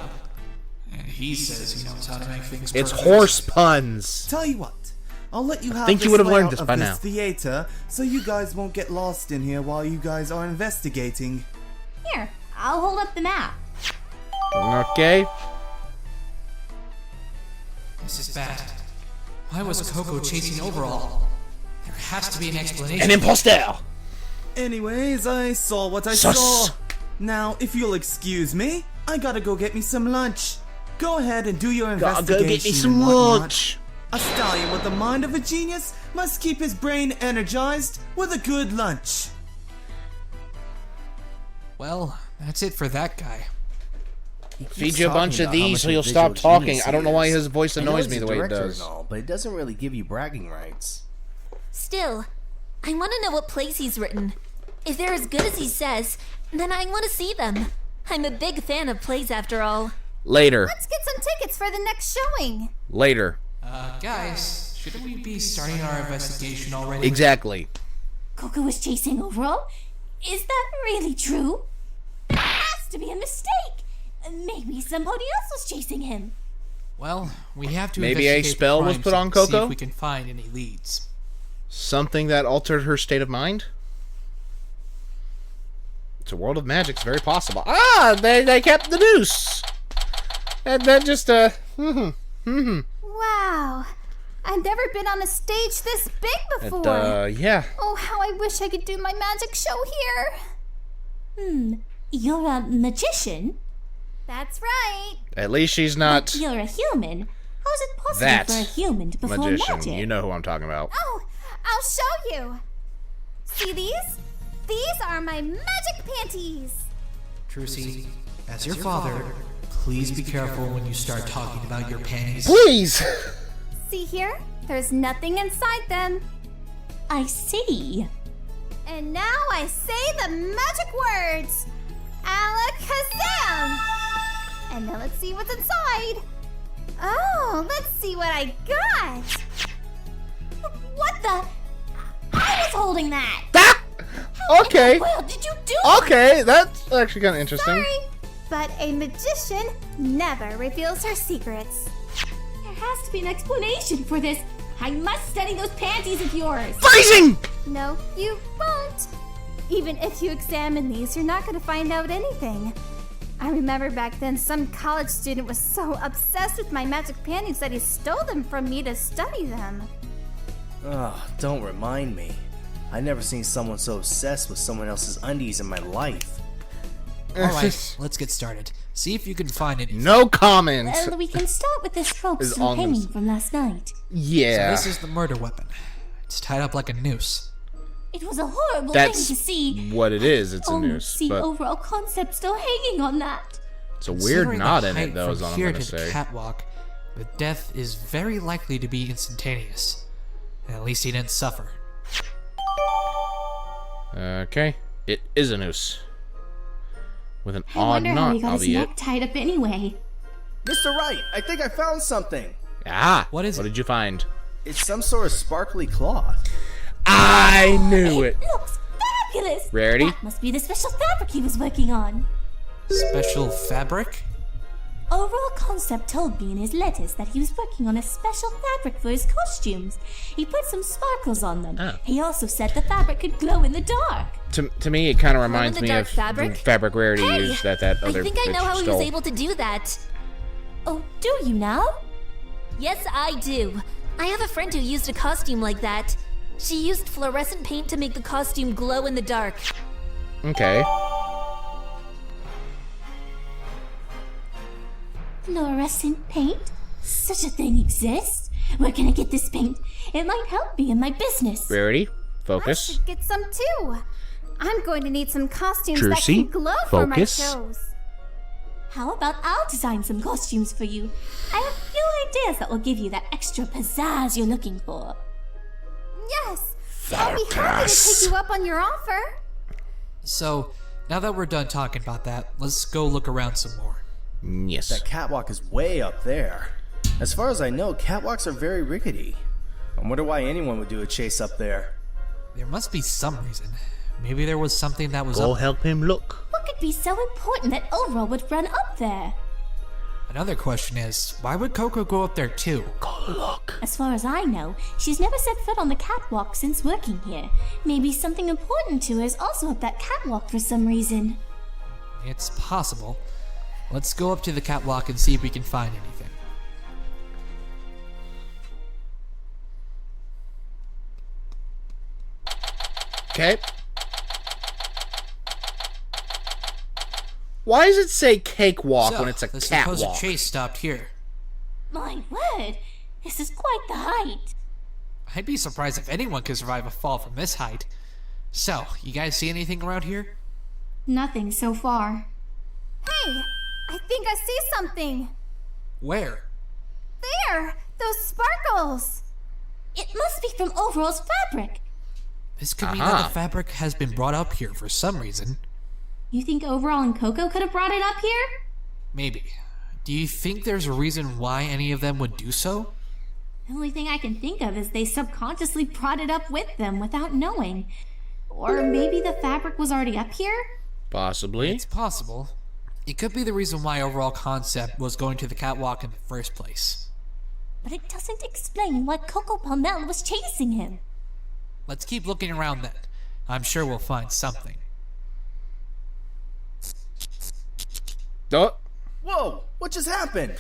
[SPEAKER 9] and he says he knows how to make things
[SPEAKER 1] It's
[SPEAKER 9] perfect.
[SPEAKER 1] horse puns.
[SPEAKER 13] Tell you what, I'll let you have
[SPEAKER 1] think
[SPEAKER 13] this
[SPEAKER 1] you would have learned
[SPEAKER 13] layout
[SPEAKER 1] this
[SPEAKER 13] of
[SPEAKER 1] by
[SPEAKER 13] this
[SPEAKER 1] now.
[SPEAKER 13] theater, so you guys won't get lost in here while you guys are investigating.
[SPEAKER 6] Here, I'll hold up the map.
[SPEAKER 1] Okay.
[SPEAKER 9] This is bad. Why was Coco chasing Overall? There has to be an explanation.
[SPEAKER 1] An impostor!
[SPEAKER 13] Anyways, I saw what I
[SPEAKER 1] Sus.
[SPEAKER 13] saw. Now, if you'll excuse me, I gotta go get me some lunch. Go ahead and do your
[SPEAKER 1] Gotta
[SPEAKER 13] investigation.
[SPEAKER 1] go get me
[SPEAKER 13] and
[SPEAKER 1] some
[SPEAKER 13] whatnot.
[SPEAKER 1] lunch.
[SPEAKER 13] A stallion with the mind of a genius must keep his brain energized with a good lunch.
[SPEAKER 9] Well, that's it for that guy.
[SPEAKER 1] Feed you a bunch of these so you'll stop talking. I don't know why his voice annoys me the way it does.
[SPEAKER 10] And all, but it doesn't really give you bragging rights.
[SPEAKER 4] Still, I want to know what plays he's written. If they're as good as he says, then I want to see them. I'm a big fan of plays after all.
[SPEAKER 1] Later.
[SPEAKER 11] Let's get some tickets for the next showing.
[SPEAKER 1] Later.
[SPEAKER 9] Guys, shouldn't we be starting our investigation already?
[SPEAKER 1] Exactly.
[SPEAKER 6] Coco was chasing Overall? Is that really true? That has to be a mistake. Maybe somebody else was chasing him.
[SPEAKER 9] Well, we have to
[SPEAKER 1] Maybe a
[SPEAKER 9] investigate
[SPEAKER 1] spell
[SPEAKER 9] the
[SPEAKER 1] was
[SPEAKER 9] crime
[SPEAKER 1] put on
[SPEAKER 9] scene to see
[SPEAKER 1] Coco?
[SPEAKER 9] if we can find any leads.
[SPEAKER 1] Something that altered her state of mind? It's a world of magic. It's very possible. Ah! They kept the noose! And then just,
[SPEAKER 11] Wow. I've never been on a stage this big before.
[SPEAKER 1] Yeah.
[SPEAKER 11] Oh, how I wish I could do my magic show here.
[SPEAKER 6] You're a magician?
[SPEAKER 11] That's right.
[SPEAKER 1] At least she's not
[SPEAKER 6] You're a human. How is it possible
[SPEAKER 1] that
[SPEAKER 6] for a human to perform
[SPEAKER 1] magician.
[SPEAKER 6] magic?
[SPEAKER 1] You know who I'm talking about.
[SPEAKER 11] Oh, I'll show you. See these? These are my magic panties.
[SPEAKER 9] Trucy, as your father, please be careful when you start talking about your panties.
[SPEAKER 1] Please!
[SPEAKER 11] See here? There's nothing inside them.
[SPEAKER 6] I see.
[SPEAKER 11] And now I say the magic words. Alakazam! And now let's see what's inside. Oh, let's see what I got.
[SPEAKER 6] What the? I was holding that.
[SPEAKER 1] Okay.
[SPEAKER 6] Well, did you do?
[SPEAKER 1] Okay, that's actually kind of interesting.
[SPEAKER 11] Sorry, but a magician never reveals her secrets.
[SPEAKER 6] There has to be an explanation for this. I must study those panties of yours.
[SPEAKER 1] Freezing!
[SPEAKER 11] No, you won't. Even if you examine these, you're not going to find out anything. I remember back then some college student was so obsessed with my magic panties that he stole them from me to study them.
[SPEAKER 5] Ugh, don't remind me. I never seen someone so obsessed with someone else's undies in my life.
[SPEAKER 9] Alright, let's get started. See if you can find it.
[SPEAKER 1] No comment.
[SPEAKER 6] Well, we can start with this rope
[SPEAKER 1] Is
[SPEAKER 6] still
[SPEAKER 1] on
[SPEAKER 6] hanging
[SPEAKER 1] this-
[SPEAKER 6] from last night.
[SPEAKER 1] Yeah.
[SPEAKER 9] So this is the murder weapon. It's tied up like a noose.
[SPEAKER 6] It was a horrible
[SPEAKER 1] That's
[SPEAKER 6] thing to see.
[SPEAKER 1] what it is. It's a
[SPEAKER 6] Oh,
[SPEAKER 1] noose,
[SPEAKER 6] the
[SPEAKER 1] but
[SPEAKER 6] overall concept still hanging on that.
[SPEAKER 1] it's a weird
[SPEAKER 9] Considering
[SPEAKER 1] knot
[SPEAKER 9] the
[SPEAKER 1] in it,
[SPEAKER 9] height
[SPEAKER 1] though,
[SPEAKER 9] from
[SPEAKER 1] is all I'm
[SPEAKER 9] here
[SPEAKER 1] gonna
[SPEAKER 9] to the
[SPEAKER 1] say.
[SPEAKER 9] catwalk, the death is very likely to be instantaneous. At least he didn't suffer.
[SPEAKER 1] Okay, it is a noose. With an
[SPEAKER 6] I
[SPEAKER 1] odd
[SPEAKER 6] wonder how
[SPEAKER 1] knot,
[SPEAKER 6] he got his
[SPEAKER 1] albeit.
[SPEAKER 6] neck tied up anyway.
[SPEAKER 5] Mr. Wright, I think I found something.
[SPEAKER 1] Ah,
[SPEAKER 9] What is
[SPEAKER 1] what
[SPEAKER 9] it?
[SPEAKER 1] did you find?
[SPEAKER 5] It's some sort of sparkly cloth.
[SPEAKER 1] I knew it.
[SPEAKER 6] Looks fabulous!
[SPEAKER 1] Rarity?
[SPEAKER 6] That must be the special fabric he was working on.
[SPEAKER 9] Special fabric?
[SPEAKER 6] Overall Concept told me in his letters that he was working on a special fabric for his costumes. He put some sparkles on them.
[SPEAKER 1] Ah.
[SPEAKER 6] He also said the fabric could glow in the dark.
[SPEAKER 1] To me, it kind of reminds
[SPEAKER 4] the
[SPEAKER 1] me
[SPEAKER 4] dark
[SPEAKER 1] of
[SPEAKER 4] fabric?
[SPEAKER 1] the fabric Rarity
[SPEAKER 4] Hey,
[SPEAKER 1] used that other
[SPEAKER 4] I think I know
[SPEAKER 1] bitch
[SPEAKER 4] how he
[SPEAKER 1] stole.
[SPEAKER 4] was able to do that.
[SPEAKER 6] Oh, do you now?
[SPEAKER 4] Yes, I do. I have a friend who used a costume like that. She used fluorescent paint to make the costume glow in the dark.
[SPEAKER 1] Okay.
[SPEAKER 6] Fluorescent paint? Such a thing exists? Where can I get this paint? It might help me in my business.
[SPEAKER 1] Rarity,
[SPEAKER 11] I
[SPEAKER 1] focus.
[SPEAKER 11] should get some too. I'm going to need some costumes that
[SPEAKER 1] Juicy,
[SPEAKER 11] can glow for my
[SPEAKER 1] focus.
[SPEAKER 11] shows.
[SPEAKER 6] How about I'll design some costumes for you? I have a few ideas that will give you that extra pizzazz you're looking for.
[SPEAKER 11] Yes, I'll be happy to take you up on your offer.
[SPEAKER 9] So, now that we're done talking about that, let's go look around some more.
[SPEAKER 1] Yes.
[SPEAKER 5] That catwalk is way up there. As far as I know, catwalks are very rickety. I wonder why anyone would do a chase up there.
[SPEAKER 9] There must be some reason. Maybe there was something that was
[SPEAKER 1] Go
[SPEAKER 9] up.
[SPEAKER 1] help him look.
[SPEAKER 6] What could be so important that Overall would run up there?
[SPEAKER 9] Another question is, why would Coco go up there too?
[SPEAKER 1] Go look.
[SPEAKER 6] As far as I know, she's never set foot on the catwalk since working here. Maybe something important to her is also up that catwalk for some reason.
[SPEAKER 9] It's possible. Let's go up to the catwalk and see if we can find anything.
[SPEAKER 1] Okay. Why does it say cakewalk
[SPEAKER 9] So,
[SPEAKER 1] when it's a
[SPEAKER 9] the supposed
[SPEAKER 1] catwalk?
[SPEAKER 9] chase stopped here.
[SPEAKER 6] My word, this is quite the height.
[SPEAKER 9] I'd be surprised if anyone could survive a fall from this height. So, you guys see anything around here?
[SPEAKER 6] Nothing so far.
[SPEAKER 11] Hey, I think I see something.
[SPEAKER 9] Where?
[SPEAKER 11] There, those sparkles.
[SPEAKER 6] It must be from Overall's fabric.
[SPEAKER 9] This could mean that the fabric has been brought up here for some reason.
[SPEAKER 6] You think Overall and Coco could have brought it up here?
[SPEAKER 9] Maybe. Do you think there's a reason why any of them would do so?
[SPEAKER 6] The only thing I can think of is they subconsciously brought it up with them without knowing. Or maybe the fabric was already up here?
[SPEAKER 1] Possibly.
[SPEAKER 9] It's possible. It could be the reason why Overall Concept was going to the catwalk in the first place.
[SPEAKER 6] But it doesn't explain why Coco Pommel was chasing him.
[SPEAKER 9] Let's keep looking around then. I'm sure we'll find something.
[SPEAKER 1] Oh.
[SPEAKER 5] Whoa, what just happened?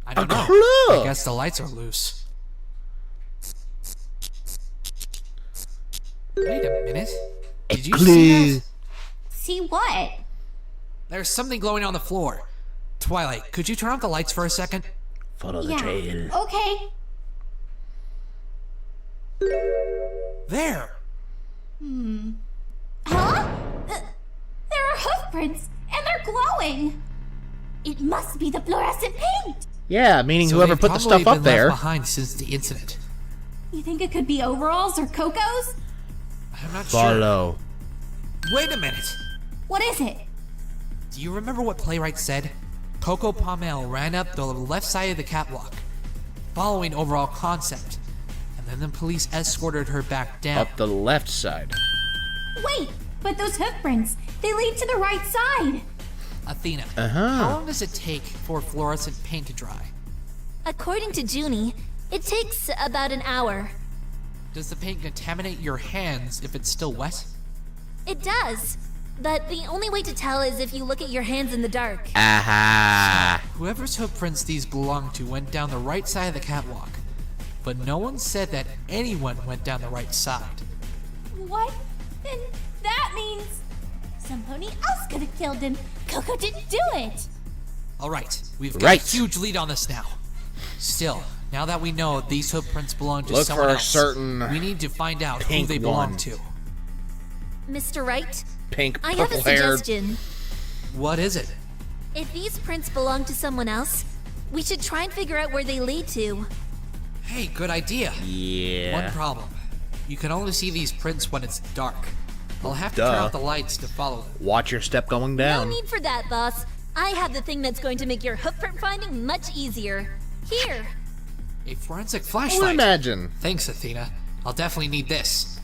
[SPEAKER 9] I don't know.
[SPEAKER 1] clue.
[SPEAKER 9] I guess the lights are loose. Wait a minute. Did you see that?
[SPEAKER 6] See what?
[SPEAKER 9] There's something glowing on the floor. Twilight, could you turn off the lights for a second?
[SPEAKER 1] Follow the
[SPEAKER 6] Yeah,
[SPEAKER 1] trail.
[SPEAKER 6] okay.
[SPEAKER 9] There!
[SPEAKER 6] Huh? There are hoof prints, and they're glowing! It must be the fluorescent paint!
[SPEAKER 1] Yeah, meaning
[SPEAKER 9] So
[SPEAKER 1] whoever
[SPEAKER 9] they've
[SPEAKER 1] put the
[SPEAKER 9] probably
[SPEAKER 1] stuff up
[SPEAKER 9] been
[SPEAKER 1] there.
[SPEAKER 9] left behind since the incident.
[SPEAKER 6] You think it could be Overalls or Coco's?
[SPEAKER 9] I'm not sure.
[SPEAKER 1] Follow.
[SPEAKER 9] Wait a minute!
[SPEAKER 6] What is it?
[SPEAKER 9] Do you remember what Playwright said? Coco Pommel ran up the left side of the catwalk, following Overall Concept, and then the police escorted her back down.
[SPEAKER 1] Up the left side.
[SPEAKER 6] Wait, but those hoof prints, they lead to the right side!
[SPEAKER 9] Athena,
[SPEAKER 1] Uh-huh.
[SPEAKER 9] how long does it take for fluorescent paint to dry?
[SPEAKER 4] According to Junie, it takes about an hour.
[SPEAKER 9] Does the paint contaminate your hands if it's still wet?
[SPEAKER 4] It does. but the only way to tell is if you look at your hands in the dark.
[SPEAKER 1] Aha!
[SPEAKER 9] Whoever's footprints these belong to went down the right side of the catwalk, but no one said that anyone went down the right side.
[SPEAKER 6] What? Then that means some pony else could have killed him. Coco didn't do it.
[SPEAKER 9] Alright, we've got a huge lead on this now. Still, now that we know these footprints belong to someone else, we need to find out who they belong to.
[SPEAKER 4] Mr. Wright?
[SPEAKER 1] Pink,
[SPEAKER 4] I have a suggestion.
[SPEAKER 9] What is it?
[SPEAKER 4] If these prints belong to someone else, we should try and figure out where they lead to.
[SPEAKER 9] Hey, good idea.
[SPEAKER 1] Yeah.
[SPEAKER 9] One problem. You can only see these prints when it's dark. I'll have to turn off the lights to follow them.
[SPEAKER 1] Watch your step going down.
[SPEAKER 4] No need for that, boss. I have the thing that's going to make your footprint finding much easier. Here.
[SPEAKER 9] A forensic flashlight.
[SPEAKER 1] Imagine.
[SPEAKER 9] Thanks, Athena. I'll definitely need this.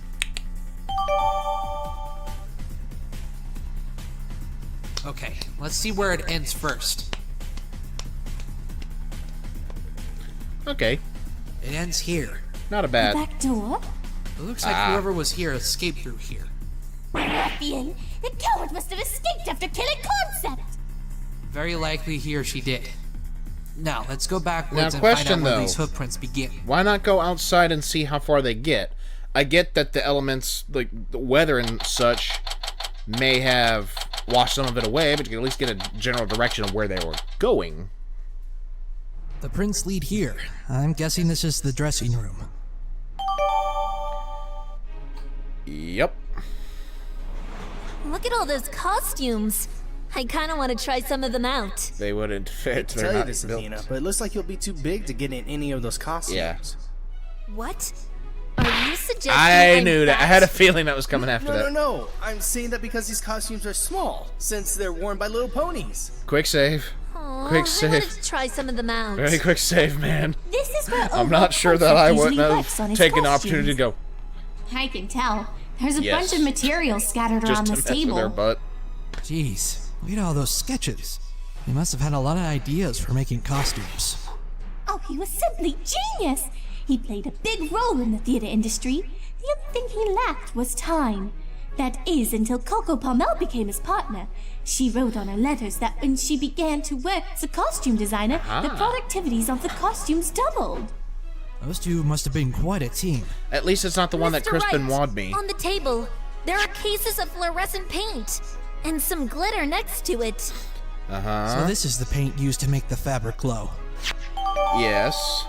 [SPEAKER 9] Okay, let's see where it ends first.
[SPEAKER 1] Okay.
[SPEAKER 9] It ends here.
[SPEAKER 1] Not a bad.
[SPEAKER 6] Back door?
[SPEAKER 9] It looks like whoever was here escaped through here.
[SPEAKER 6] Ruffian! The coward must have escaped after killing Concept!
[SPEAKER 9] Very likely he or she did. Now, let's go backwards
[SPEAKER 1] Now,
[SPEAKER 9] and find out
[SPEAKER 1] question,
[SPEAKER 9] where
[SPEAKER 1] though.
[SPEAKER 9] these footprints begin.
[SPEAKER 1] Why not go outside and see how far they get? I get that the elements, like the weather and such, may have washed some of it away, but you can at least get a general direction of where they were going.
[SPEAKER 3] The prints lead here. I'm guessing this is the dressing room.
[SPEAKER 1] Yep.
[SPEAKER 4] Look at all those costumes. I kind of want to try some of them out.
[SPEAKER 1] They wouldn't fit.
[SPEAKER 10] Tell you this, Athena, but it looks like you'll be too big to get in any of those costumes.
[SPEAKER 1] Yeah.
[SPEAKER 4] What? Are you suggesting
[SPEAKER 1] I knew that. I had a feeling that was coming after that.
[SPEAKER 10] No. I'm saying that because these costumes are small, since they're worn by little ponies.
[SPEAKER 1] Quick save.
[SPEAKER 4] Aw,
[SPEAKER 1] Quick
[SPEAKER 4] I
[SPEAKER 1] save.
[SPEAKER 4] wanted to try some of them out.
[SPEAKER 1] Very quick save, man.
[SPEAKER 6] This is where
[SPEAKER 1] I'm not sure that I wouldn't
[SPEAKER 6] works on
[SPEAKER 1] have
[SPEAKER 6] his
[SPEAKER 1] taken the
[SPEAKER 6] costumes.
[SPEAKER 1] opportunity to go.
[SPEAKER 6] I can tell. There's a
[SPEAKER 1] Yes.
[SPEAKER 6] bunch of material scattered
[SPEAKER 1] Just
[SPEAKER 6] around
[SPEAKER 1] to
[SPEAKER 6] this
[SPEAKER 1] mess with their
[SPEAKER 6] table.
[SPEAKER 1] butt.
[SPEAKER 3] Jeez, look at all those sketches. They must have had a lot of ideas for making costumes.
[SPEAKER 6] Oh, he was simply genius! He played a big role in the theater industry. The only thing he lacked was time. That is, until Coco Pommel became his partner. She wrote on her letters that when she began to work as a costume designer, the productivities of the costumes doubled.
[SPEAKER 3] Those two must have been quite a team.
[SPEAKER 1] At least it's not the one that
[SPEAKER 4] Mr.
[SPEAKER 1] Crispin
[SPEAKER 4] Wright,
[SPEAKER 1] wad me.
[SPEAKER 4] on the table, there are cases of fluorescent paint and some glitter next to it.
[SPEAKER 3] So this is the paint used to make the fabric glow.
[SPEAKER 1] Yes.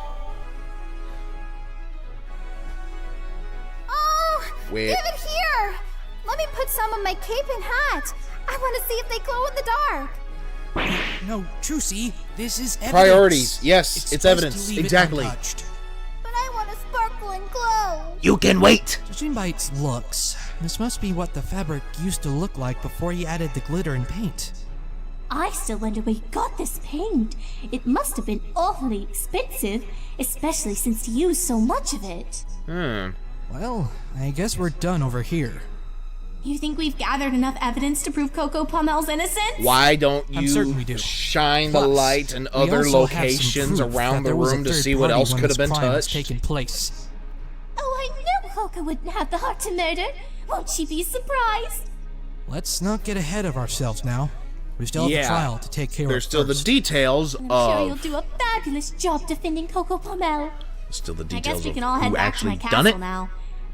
[SPEAKER 11] Oh!
[SPEAKER 1] Wait.
[SPEAKER 11] Give it here! Let me put some on my cape and hat. I want to see if they glow in the dark.
[SPEAKER 3] No, Trucy, this is evidence.
[SPEAKER 1] Priorities. Yes, it's
[SPEAKER 3] best
[SPEAKER 1] evidence.
[SPEAKER 3] to leave it
[SPEAKER 1] Exactly.
[SPEAKER 3] untouched.
[SPEAKER 11] But I want to sparkle and glow.
[SPEAKER 1] You can wait.
[SPEAKER 3] Judging by its looks, this must be what the fabric used to look like before he added the glitter and paint.
[SPEAKER 6] I still wonder where he got this paint. It must have been awfully expensive, especially since he used so much of it.
[SPEAKER 3] Well, I guess we're done over here.
[SPEAKER 6] You think we've gathered enough evidence to prove Coco Pommel's innocence?
[SPEAKER 1] Why don't
[SPEAKER 3] I'm certain we
[SPEAKER 1] you
[SPEAKER 3] do.
[SPEAKER 1] shine the
[SPEAKER 3] Plus,
[SPEAKER 1] light in
[SPEAKER 3] we
[SPEAKER 1] other
[SPEAKER 3] also have some
[SPEAKER 1] locations
[SPEAKER 3] proof
[SPEAKER 1] around
[SPEAKER 3] that
[SPEAKER 1] the
[SPEAKER 3] there was a
[SPEAKER 1] room to
[SPEAKER 3] third
[SPEAKER 1] see what
[SPEAKER 3] party
[SPEAKER 1] else
[SPEAKER 3] when
[SPEAKER 1] could have
[SPEAKER 3] this
[SPEAKER 1] been
[SPEAKER 3] crime was
[SPEAKER 1] touched?
[SPEAKER 3] taking place.
[SPEAKER 6] Oh, I knew Coco wouldn't have the heart to murder. Won't she be surprised?
[SPEAKER 3] Let's not get ahead of ourselves now. We still have
[SPEAKER 1] Yeah.
[SPEAKER 3] the trial to take care
[SPEAKER 1] There's
[SPEAKER 3] of
[SPEAKER 1] still the
[SPEAKER 3] first.
[SPEAKER 1] details
[SPEAKER 6] I'm sure you'll
[SPEAKER 1] of.
[SPEAKER 6] do a fabulous job defending Coco Pommel.
[SPEAKER 1] Still the
[SPEAKER 6] I
[SPEAKER 1] details
[SPEAKER 6] guess we
[SPEAKER 1] of
[SPEAKER 6] can all head
[SPEAKER 1] who
[SPEAKER 6] back to my
[SPEAKER 1] actually
[SPEAKER 6] castle
[SPEAKER 1] done it,
[SPEAKER 6] now.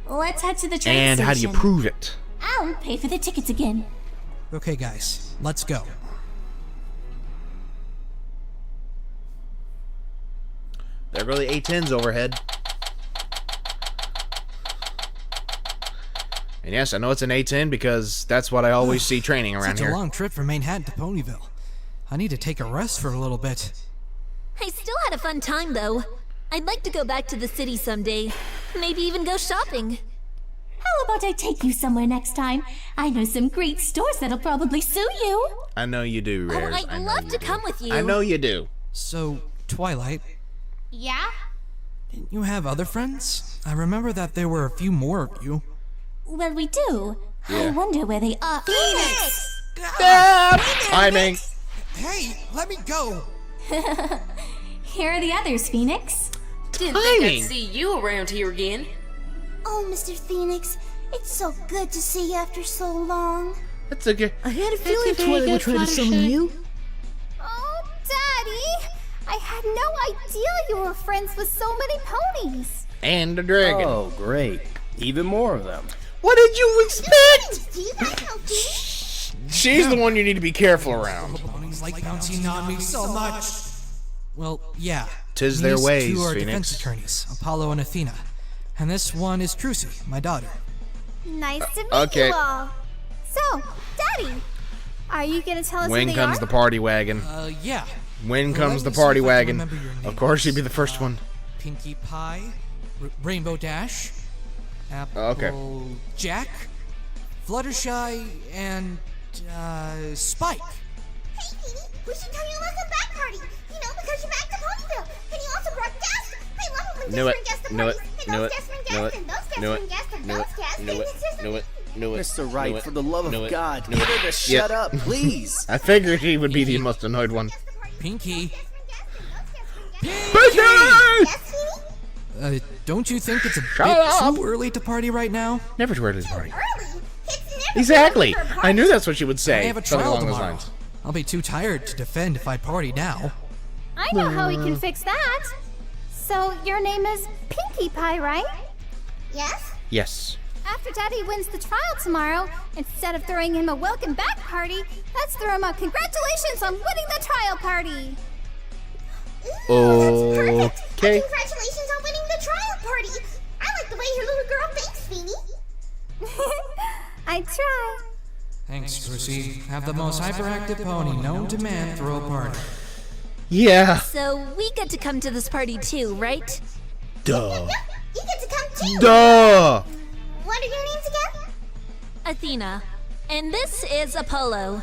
[SPEAKER 6] Let's head to the train
[SPEAKER 1] and
[SPEAKER 6] station.
[SPEAKER 1] how do you prove it?
[SPEAKER 6] I'll pay for the tickets again.
[SPEAKER 3] Okay, guys, let's go.
[SPEAKER 1] There go the A-10s overhead. And yes, I know it's an A-10 because that's what I always see training around
[SPEAKER 3] Such
[SPEAKER 1] here.
[SPEAKER 3] a long trip from Manhattan to Ponyville. I need to take a rest for a little bit.
[SPEAKER 4] I still had a fun time, though. I'd like to go back to the city someday. Maybe even go shopping.
[SPEAKER 6] How about I take you somewhere next time? I know some great stores that'll probably suit you.
[SPEAKER 1] I know you do,
[SPEAKER 4] Oh,
[SPEAKER 1] Rares.
[SPEAKER 4] I'd love to come with you.
[SPEAKER 1] I know you do.
[SPEAKER 3] So, Twilight,
[SPEAKER 6] Yeah?
[SPEAKER 3] didn't you have other friends? I remember that there were a few more of you.
[SPEAKER 6] Well, we do. I
[SPEAKER 1] Yeah.
[SPEAKER 6] wonder where they are. Phoenix!
[SPEAKER 1] Timing.
[SPEAKER 9] Hey, let me go!
[SPEAKER 6] Here are the others, Phoenix.
[SPEAKER 14] Didn't think I'd see you around here again.
[SPEAKER 8] Oh, Mr. Phoenix, it's so good to see you after so long.
[SPEAKER 1] That's a good.
[SPEAKER 15] I had a feeling Twilight would try to summon you.
[SPEAKER 11] Oh, Daddy! I had no idea you were friends with so many ponies.
[SPEAKER 1] And a dragon.
[SPEAKER 10] Oh, great. Even more of them.
[SPEAKER 1] What did you expect? She's the one you need to be careful around.
[SPEAKER 9] Ponies like bouncing on me so much. Well, yeah.
[SPEAKER 1] 'Tis their
[SPEAKER 9] These
[SPEAKER 1] ways,
[SPEAKER 9] two are
[SPEAKER 1] Phoenix.
[SPEAKER 9] defense attorneys, Apollo and Athena. And this one is Trucy, my daughter.
[SPEAKER 11] Nice to meet
[SPEAKER 1] okay.
[SPEAKER 11] you all. So, Daddy, are you gonna tell us
[SPEAKER 1] When
[SPEAKER 11] who they
[SPEAKER 1] comes
[SPEAKER 11] are?
[SPEAKER 1] the party wagon?
[SPEAKER 9] Yeah.
[SPEAKER 1] When
[SPEAKER 9] Well,
[SPEAKER 1] comes
[SPEAKER 9] let
[SPEAKER 1] the
[SPEAKER 9] me
[SPEAKER 1] party
[SPEAKER 9] see if I can
[SPEAKER 1] wagon?
[SPEAKER 9] remember your
[SPEAKER 1] Of
[SPEAKER 9] names.
[SPEAKER 1] course, she'd be the first one.
[SPEAKER 9] Pinkie Pie, Rainbow Dash, Apple
[SPEAKER 1] Okay.
[SPEAKER 9] Jack, Fluttershy, and Spike.
[SPEAKER 8] Hey, Feeny, we should tell you about the back party. You know, because you're back to Ponyville. And you also brought guests. I love it when
[SPEAKER 1] Knew it.
[SPEAKER 8] guests bring guests to
[SPEAKER 1] Knew it.
[SPEAKER 8] parties. And
[SPEAKER 1] Knew
[SPEAKER 8] those
[SPEAKER 1] it.
[SPEAKER 8] guests bring
[SPEAKER 1] Knew
[SPEAKER 8] guests.
[SPEAKER 1] it.
[SPEAKER 8] And those guests
[SPEAKER 1] Knew it.
[SPEAKER 8] bring guests. And
[SPEAKER 1] Knew
[SPEAKER 8] those
[SPEAKER 1] it.
[SPEAKER 8] guests.
[SPEAKER 1] Knew
[SPEAKER 8] And
[SPEAKER 1] it.
[SPEAKER 8] it's just
[SPEAKER 1] Knew it. Knew it.
[SPEAKER 10] Mr. Wright,
[SPEAKER 1] Knew it.
[SPEAKER 10] for the love
[SPEAKER 1] Knew
[SPEAKER 10] of
[SPEAKER 1] it.
[SPEAKER 10] God,
[SPEAKER 1] Knew
[SPEAKER 10] get
[SPEAKER 1] it.
[SPEAKER 10] her to shut up, please.
[SPEAKER 1] I figured he would be the most annoyed one.
[SPEAKER 9] Pinkie.
[SPEAKER 1] Pinkie!
[SPEAKER 9] Don't you think it's a
[SPEAKER 1] Shut
[SPEAKER 9] bit
[SPEAKER 1] up!
[SPEAKER 9] too early to party right now?
[SPEAKER 1] Never too early to party.
[SPEAKER 8] early. It's never
[SPEAKER 1] Exactly.
[SPEAKER 8] too early for a
[SPEAKER 1] I
[SPEAKER 8] party.
[SPEAKER 1] knew that's what she would say.
[SPEAKER 9] I have a
[SPEAKER 1] something
[SPEAKER 9] trial
[SPEAKER 1] along those
[SPEAKER 9] tomorrow.
[SPEAKER 1] lines.
[SPEAKER 9] I'll be too tired to defend if I party now.
[SPEAKER 11] I know how we can fix that. So, your name is Pinkie Pie, right?
[SPEAKER 8] Yes?
[SPEAKER 1] Yes.
[SPEAKER 11] After Daddy wins the trial tomorrow, instead of throwing him a welcome back party, let's throw him a congratulations on winning the trial party.
[SPEAKER 1] Okay.
[SPEAKER 8] Congratulations on winning the trial party. I like the way your little girl thinks, Feeny.
[SPEAKER 11] I try.
[SPEAKER 9] Thanks, Trucy. Have the most hyperactive pony known to man throw a party.
[SPEAKER 1] Yeah.
[SPEAKER 4] So we get to come to this party too, right?
[SPEAKER 1] Duh.
[SPEAKER 8] You get to come too.
[SPEAKER 1] Duh.
[SPEAKER 8] What are your names again?
[SPEAKER 4] Athena. And this is Apollo.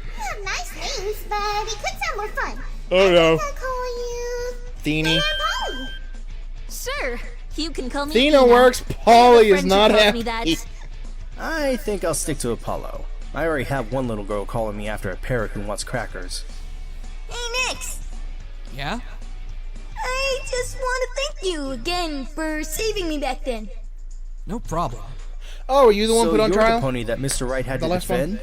[SPEAKER 8] You have nice names, but it could sound more fun.
[SPEAKER 1] Oh no.
[SPEAKER 8] I'll call you
[SPEAKER 1] Theeny.
[SPEAKER 8] Polly.
[SPEAKER 4] Sure, you can call me
[SPEAKER 1] Thena
[SPEAKER 4] Ina.
[SPEAKER 1] works.
[SPEAKER 4] I have a
[SPEAKER 1] Polly is
[SPEAKER 4] friend who
[SPEAKER 1] not
[SPEAKER 4] calls
[SPEAKER 1] happy.
[SPEAKER 4] me that.
[SPEAKER 10] I think I'll stick to Apollo. I already have one little girl calling me after a parrot who wants crackers.
[SPEAKER 15] Hey, Nix.
[SPEAKER 9] Yeah?
[SPEAKER 15] I just want to thank you again for saving me back then.
[SPEAKER 9] No problem.
[SPEAKER 1] Oh, are you the one
[SPEAKER 10] So
[SPEAKER 1] put on
[SPEAKER 10] you're
[SPEAKER 1] trial?
[SPEAKER 10] the pony that Mr. Wright had
[SPEAKER 1] The
[SPEAKER 10] to
[SPEAKER 1] last one?
[SPEAKER 10] defend?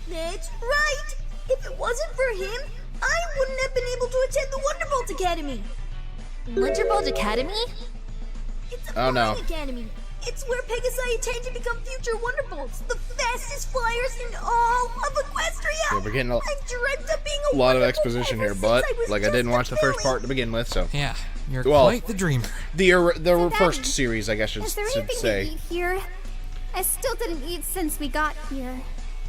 [SPEAKER 15] That's right. If it wasn't for him, I wouldn't have been able to attend the Wonderbolt Academy.
[SPEAKER 4] Wonderbolt Academy?
[SPEAKER 15] It's a
[SPEAKER 1] Oh, no.
[SPEAKER 15] flying academy. It's where Pegasi attend to become future Wonderbolts, the fastest flyers in all of Equestria.
[SPEAKER 1] Yeah, we're getting a
[SPEAKER 15] I've dreamt of being a
[SPEAKER 1] lot of
[SPEAKER 15] Wonderbolt
[SPEAKER 1] exposition
[SPEAKER 15] ever
[SPEAKER 1] here, but
[SPEAKER 15] since I was
[SPEAKER 1] like I
[SPEAKER 15] just
[SPEAKER 1] didn't watch
[SPEAKER 15] a
[SPEAKER 1] the first
[SPEAKER 15] filly.
[SPEAKER 1] part to begin with, so
[SPEAKER 9] Yeah, you're
[SPEAKER 1] Well,
[SPEAKER 9] quite the dreamer.
[SPEAKER 1] the
[SPEAKER 11] Daddy,
[SPEAKER 1] first series, I guess
[SPEAKER 11] Is there
[SPEAKER 1] should
[SPEAKER 11] anything to
[SPEAKER 1] say.
[SPEAKER 11] eat here? I still didn't eat since we got here.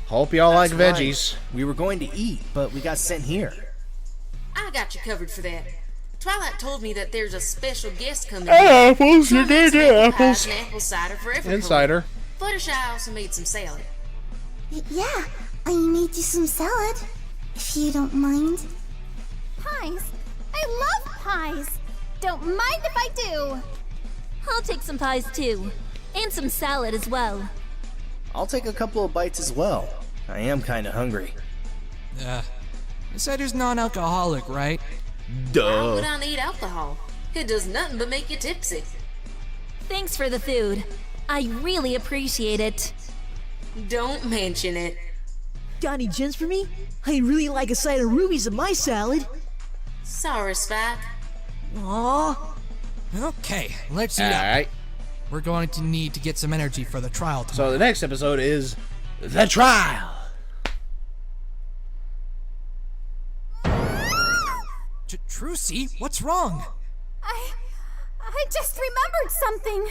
[SPEAKER 1] Hope y'all like
[SPEAKER 10] That's
[SPEAKER 1] veggies.
[SPEAKER 10] right. We were going to eat, but we got sent here.
[SPEAKER 14] I got you covered for that. Twilight told me that there's a special guest coming
[SPEAKER 1] Hey,
[SPEAKER 14] in.
[SPEAKER 1] apples, you did
[SPEAKER 14] Pies
[SPEAKER 1] apples.
[SPEAKER 14] and apple cider for every
[SPEAKER 1] Insider.
[SPEAKER 14] pony. Fluttershy also made some salad.
[SPEAKER 8] Yeah, I made you some salad. If you don't mind.
[SPEAKER 11] Pies? I love pies. Don't mind if I do.
[SPEAKER 4] I'll take some pies too. And some salad as well.
[SPEAKER 10] I'll take a couple of bites as well. I am kinda hungry.
[SPEAKER 9] Cider's non-alcoholic, right?
[SPEAKER 14] Why would I need alcohol? It does nothing but make you tipsy.
[SPEAKER 4] Thanks for the food. I really appreciate it.
[SPEAKER 14] Don't mention it.
[SPEAKER 15] Got any gems for me? I'd really like a side of rubies in my salad.
[SPEAKER 14] Sorry, Spike.
[SPEAKER 15] Aww.
[SPEAKER 9] Okay, let's eat up.
[SPEAKER 1] Alright.
[SPEAKER 9] We're going to need to get some energy for the trial tomorrow.
[SPEAKER 1] So the next episode is The Trial.
[SPEAKER 9] Trucy, what's wrong?
[SPEAKER 11] I just remembered something.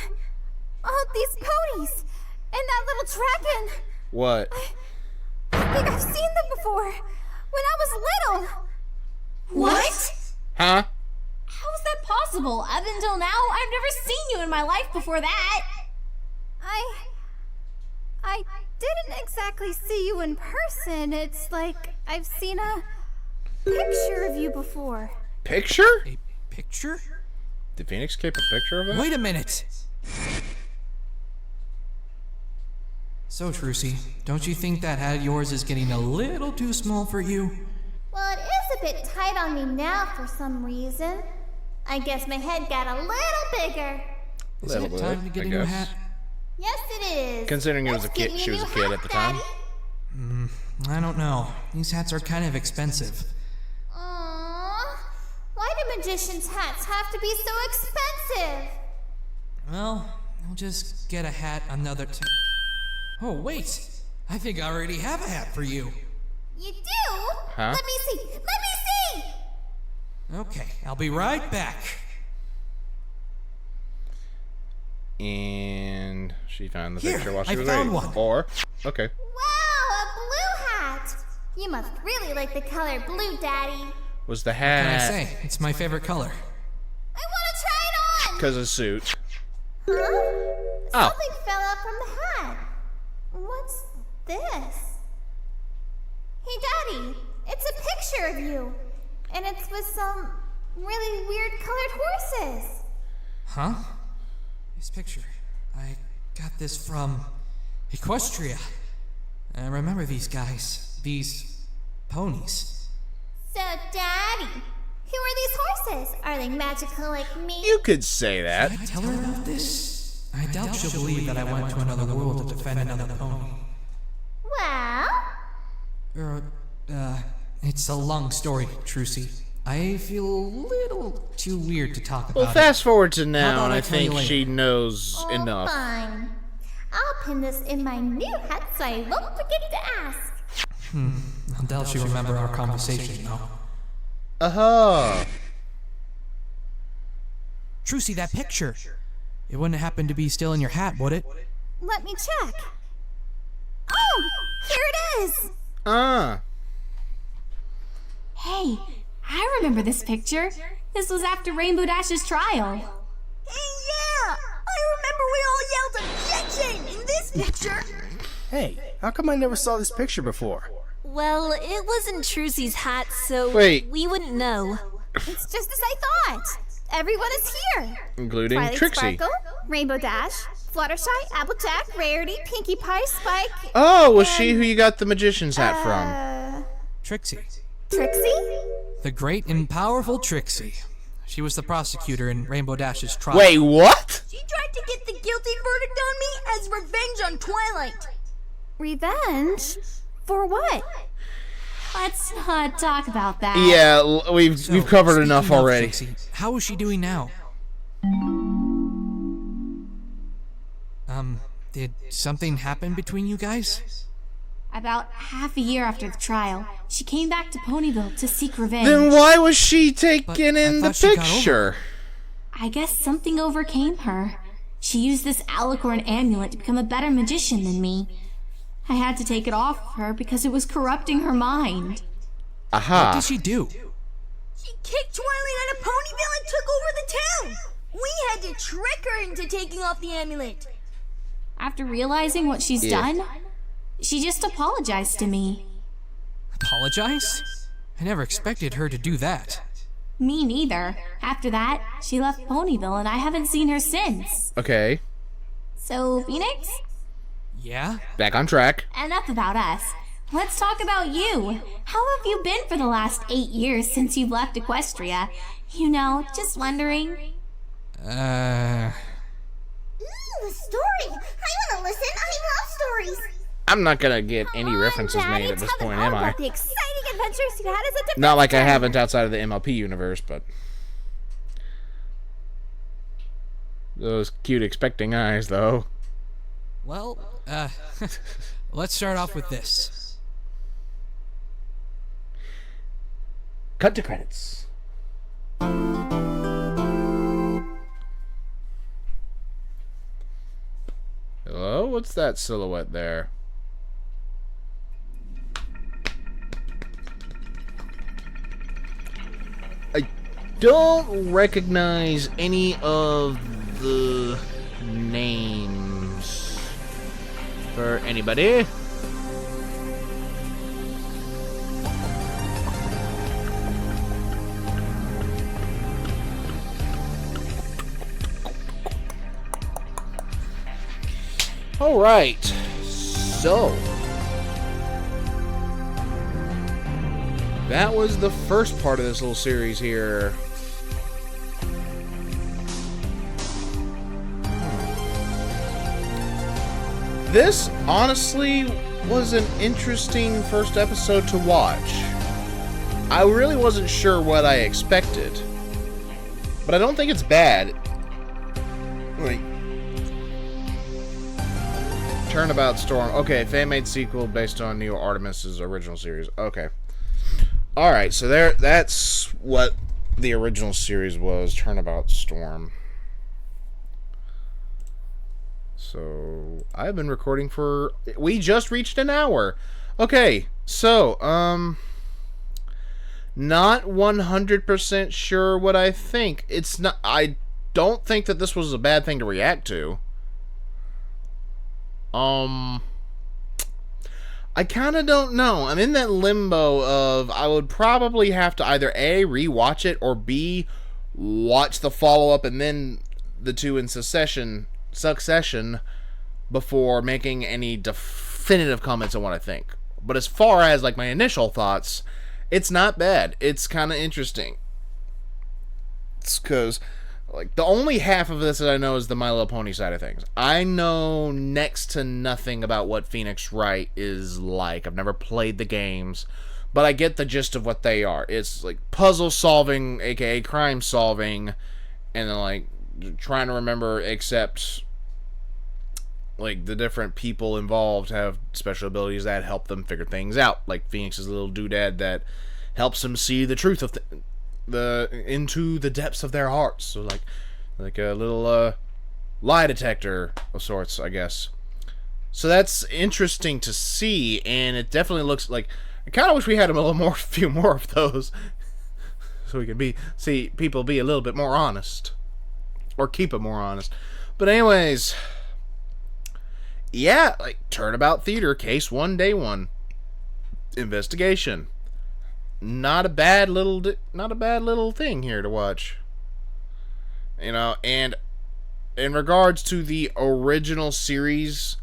[SPEAKER 11] Oh, these ponies. And that little dragon.
[SPEAKER 1] What?
[SPEAKER 11] I think I've seen them before. When I was little.
[SPEAKER 6] What?
[SPEAKER 1] Huh?
[SPEAKER 6] How is that possible? Up until now, I've never seen you in my life before that.
[SPEAKER 11] I didn't exactly see you in person. It's like I've seen a picture of you before.
[SPEAKER 1] Picture?
[SPEAKER 9] A picture?
[SPEAKER 1] Did Phoenix keep a picture of it?
[SPEAKER 9] Wait a minute. So, Trucy, don't you think that hat of yours is getting a little too small for you?
[SPEAKER 11] Well, it is a bit tight on me now for some reason. I guess my head got a little bigger.
[SPEAKER 9] Is it time to get a new hat?
[SPEAKER 11] Yes, it is.
[SPEAKER 1] Considering it was
[SPEAKER 11] Let's
[SPEAKER 1] a kid,
[SPEAKER 11] get you
[SPEAKER 1] she was a
[SPEAKER 11] new
[SPEAKER 1] kid
[SPEAKER 11] hat,
[SPEAKER 1] at the time.
[SPEAKER 11] Daddy.
[SPEAKER 9] I don't know. These hats are kind of expensive.
[SPEAKER 11] Aww. Why do magicians' hats have to be so expensive?
[SPEAKER 9] Well, I'll just get a hat another time. Oh, wait. I think I already have a hat for you.
[SPEAKER 11] You do?
[SPEAKER 1] Huh?
[SPEAKER 11] Let me see. Let me see!
[SPEAKER 9] Okay, I'll be right back.
[SPEAKER 1] And she found the
[SPEAKER 9] Here,
[SPEAKER 1] picture while she
[SPEAKER 9] I
[SPEAKER 1] was
[SPEAKER 9] found
[SPEAKER 1] waiting.
[SPEAKER 9] one.
[SPEAKER 1] Or, okay.
[SPEAKER 11] Wow, a blue hat! You must really like the color blue, Daddy.
[SPEAKER 1] Was the
[SPEAKER 9] What can I
[SPEAKER 1] hat
[SPEAKER 9] say? It's my favorite color.
[SPEAKER 11] I want to try it on!
[SPEAKER 1] because of suit?
[SPEAKER 11] Huh?
[SPEAKER 1] Oh.
[SPEAKER 11] Something fell out from the hat. What's this? Hey, Daddy, it's a picture of you. And it's with some really weird colored horses.
[SPEAKER 9] Huh? This picture. I got this from Equestria. I remember these guys. These ponies.
[SPEAKER 11] So, Daddy, who are these horses? Are they magical like me?
[SPEAKER 1] You could say that.
[SPEAKER 9] Did I tell her about this? I doubt she'll believe that I went to another world to defend another pony.
[SPEAKER 11] Well?
[SPEAKER 9] It's a long story, Trucy. I feel a little too weird to talk about
[SPEAKER 1] Well, fast forward to
[SPEAKER 9] How
[SPEAKER 1] now,
[SPEAKER 9] about
[SPEAKER 1] and
[SPEAKER 9] I
[SPEAKER 1] I
[SPEAKER 9] tell you
[SPEAKER 1] think
[SPEAKER 9] later?
[SPEAKER 1] she knows enough.
[SPEAKER 11] Fine. I'll pin this in my new hat so I won't forget to ask.
[SPEAKER 9] I doubt she'll remember our conversation, though.
[SPEAKER 1] Uh-huh.
[SPEAKER 9] Trucy, that picture. It wouldn't happen to be still in your hat, would it?
[SPEAKER 11] Let me check. Oh, here it is.
[SPEAKER 6] Hey, I remember this picture. This was after Rainbow Dash's trial.
[SPEAKER 15] Hey, yeah! I remember we all yelled objection in this picture.
[SPEAKER 10] Hey, how come I never saw this picture before?
[SPEAKER 4] Well, it wasn't Trucy's hat, so
[SPEAKER 1] Wait.
[SPEAKER 4] we wouldn't know.
[SPEAKER 11] It's just as I thought. Everyone is here.
[SPEAKER 1] Including
[SPEAKER 11] Twilight
[SPEAKER 1] Trixie.
[SPEAKER 11] Sparkle, Rainbow Dash, Fluttershy, Applejack, Rarity, Pinkie Pie, Spike.
[SPEAKER 1] Oh, was she who you got the magician's hat from?
[SPEAKER 9] Trixie.
[SPEAKER 11] Trixie?
[SPEAKER 9] The great and powerful Trixie. She was the prosecutor in Rainbow Dash's trial.
[SPEAKER 1] Wait, what?
[SPEAKER 15] She tried to get the guilty verdict on me as revenge on Twilight.
[SPEAKER 11] Revenge? For what?
[SPEAKER 6] Let's not talk about that.
[SPEAKER 1] Yeah, we've covered enough
[SPEAKER 9] Speaking of
[SPEAKER 1] already.
[SPEAKER 9] Trixie, how is she doing now? Did something happen between you guys?
[SPEAKER 6] About half a year after the trial, she came back to Ponyville to seek revenge.
[SPEAKER 1] Then why was she taken in the
[SPEAKER 9] thought she got over
[SPEAKER 1] picture?
[SPEAKER 6] I guess something overcame her. She used this alicorn amulet to become a better magician than me. I had to take it off her because it was corrupting her mind.
[SPEAKER 1] Aha.
[SPEAKER 9] What did she do?
[SPEAKER 15] She kicked Twilight out of Ponyville and took over the town. We had to trick her into taking off the amulet.
[SPEAKER 6] After realizing what she's done, she just apologized to me.
[SPEAKER 9] Apologize? I never expected her to do that.
[SPEAKER 6] Me neither. After that, she left Ponyville and I haven't seen her since.
[SPEAKER 1] Okay,
[SPEAKER 6] So, Phoenix,
[SPEAKER 9] Yeah?
[SPEAKER 1] back on track.
[SPEAKER 6] enough about us. Let's talk about you. How have you been for the last 8 years since you've left Equestria? You know, just wondering.
[SPEAKER 15] Ooh, a story. I want to listen. I love stories.
[SPEAKER 1] I'm not gonna get any references
[SPEAKER 11] Daddy,
[SPEAKER 1] made at this
[SPEAKER 11] tell them
[SPEAKER 1] point,
[SPEAKER 11] all
[SPEAKER 1] am I?
[SPEAKER 11] about the exciting adventures you had as a defense
[SPEAKER 1] Not like I
[SPEAKER 11] attorney.
[SPEAKER 1] haven't outside of the MLP universe, but those cute expecting eyes, though.
[SPEAKER 9] Well, let's start off with this.
[SPEAKER 1] Cut to credits. Hello? What's that silhouette there? I don't recognize any of the names for anybody. Alright, so that was the first part of this little series here. This, honestly, was an interesting first episode to watch. I really wasn't sure what I expected, but I don't think it's bad. Wait. Turnabout Storm. Okay, fan-made sequel based on Neil Artemis's original series. Okay. Alright, so that's what the original series was, Turnabout Storm. So, I've been recording for... We just reached an hour. Okay, so, not 100% sure what I think. It's not... I don't think that this was a bad thing to react to. I kind of don't know. I'm in that limbo of I would probably have to either A, rewatch it, or B, watch the follow-up and then the two in succession before making any definitive comments on what I think. But as far as like my initial thoughts, it's not bad. It's kind of interesting. It's because like the only half of this that I know is the My Little Pony side of things. I know next to nothing about what Phoenix Wright is like. I've never played the games, but I get the gist of what they are. It's like puzzle solving, aka crime solving, and then like trying to remember, except like the different people involved have special abilities that help them figure things out. Like Phoenix's little doodad that helps him see the truth of into the depths of their hearts. So like a little lie detector of sorts, I guess. So that's interesting to see, and it definitely looks like I kind of wish we had a few more of those, so we can see people be a little bit more honest, or keep it more honest. But anyways, yeah, like Turnabout Theater, Case 1, Day 1, investigation. Not a bad little thing here to watch. You know, and in regards to the original series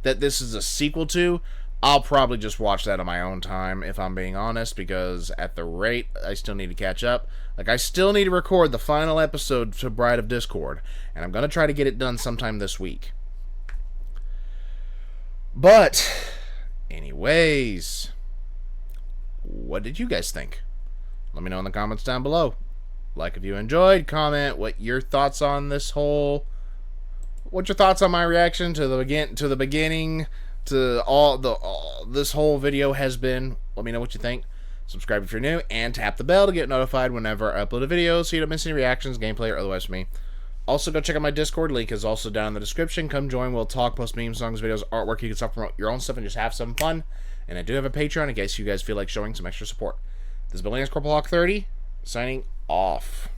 [SPEAKER 1] that this is a sequel to, I'll probably just watch that on my own time, if I'm being honest, because at the rate I still need to catch up. Like, I still need to record the final episode to Bride of Discord, and I'm going to try to get it done sometime this week. But, anyways, what did you guys think? Let me know in the comments down below. Like if you enjoyed, comment what your thoughts on this whole... What's your thoughts on my reaction to the beginning, to all this whole video has been. Let me know what you think. Subscribe if you're new, and tap the bell to get notified whenever I upload a video so you don't miss any reactions, gameplay, or otherwise from me. Also, go check out my Discord. Link is also down in the description. Come join. We'll talk, post memes, songs, videos, artwork. You can self-promote your own stuff and just have some fun. And I do have a Patreon in case you guys feel like showing some extra support. This has been Lance Corporal Hawk 30, signing off.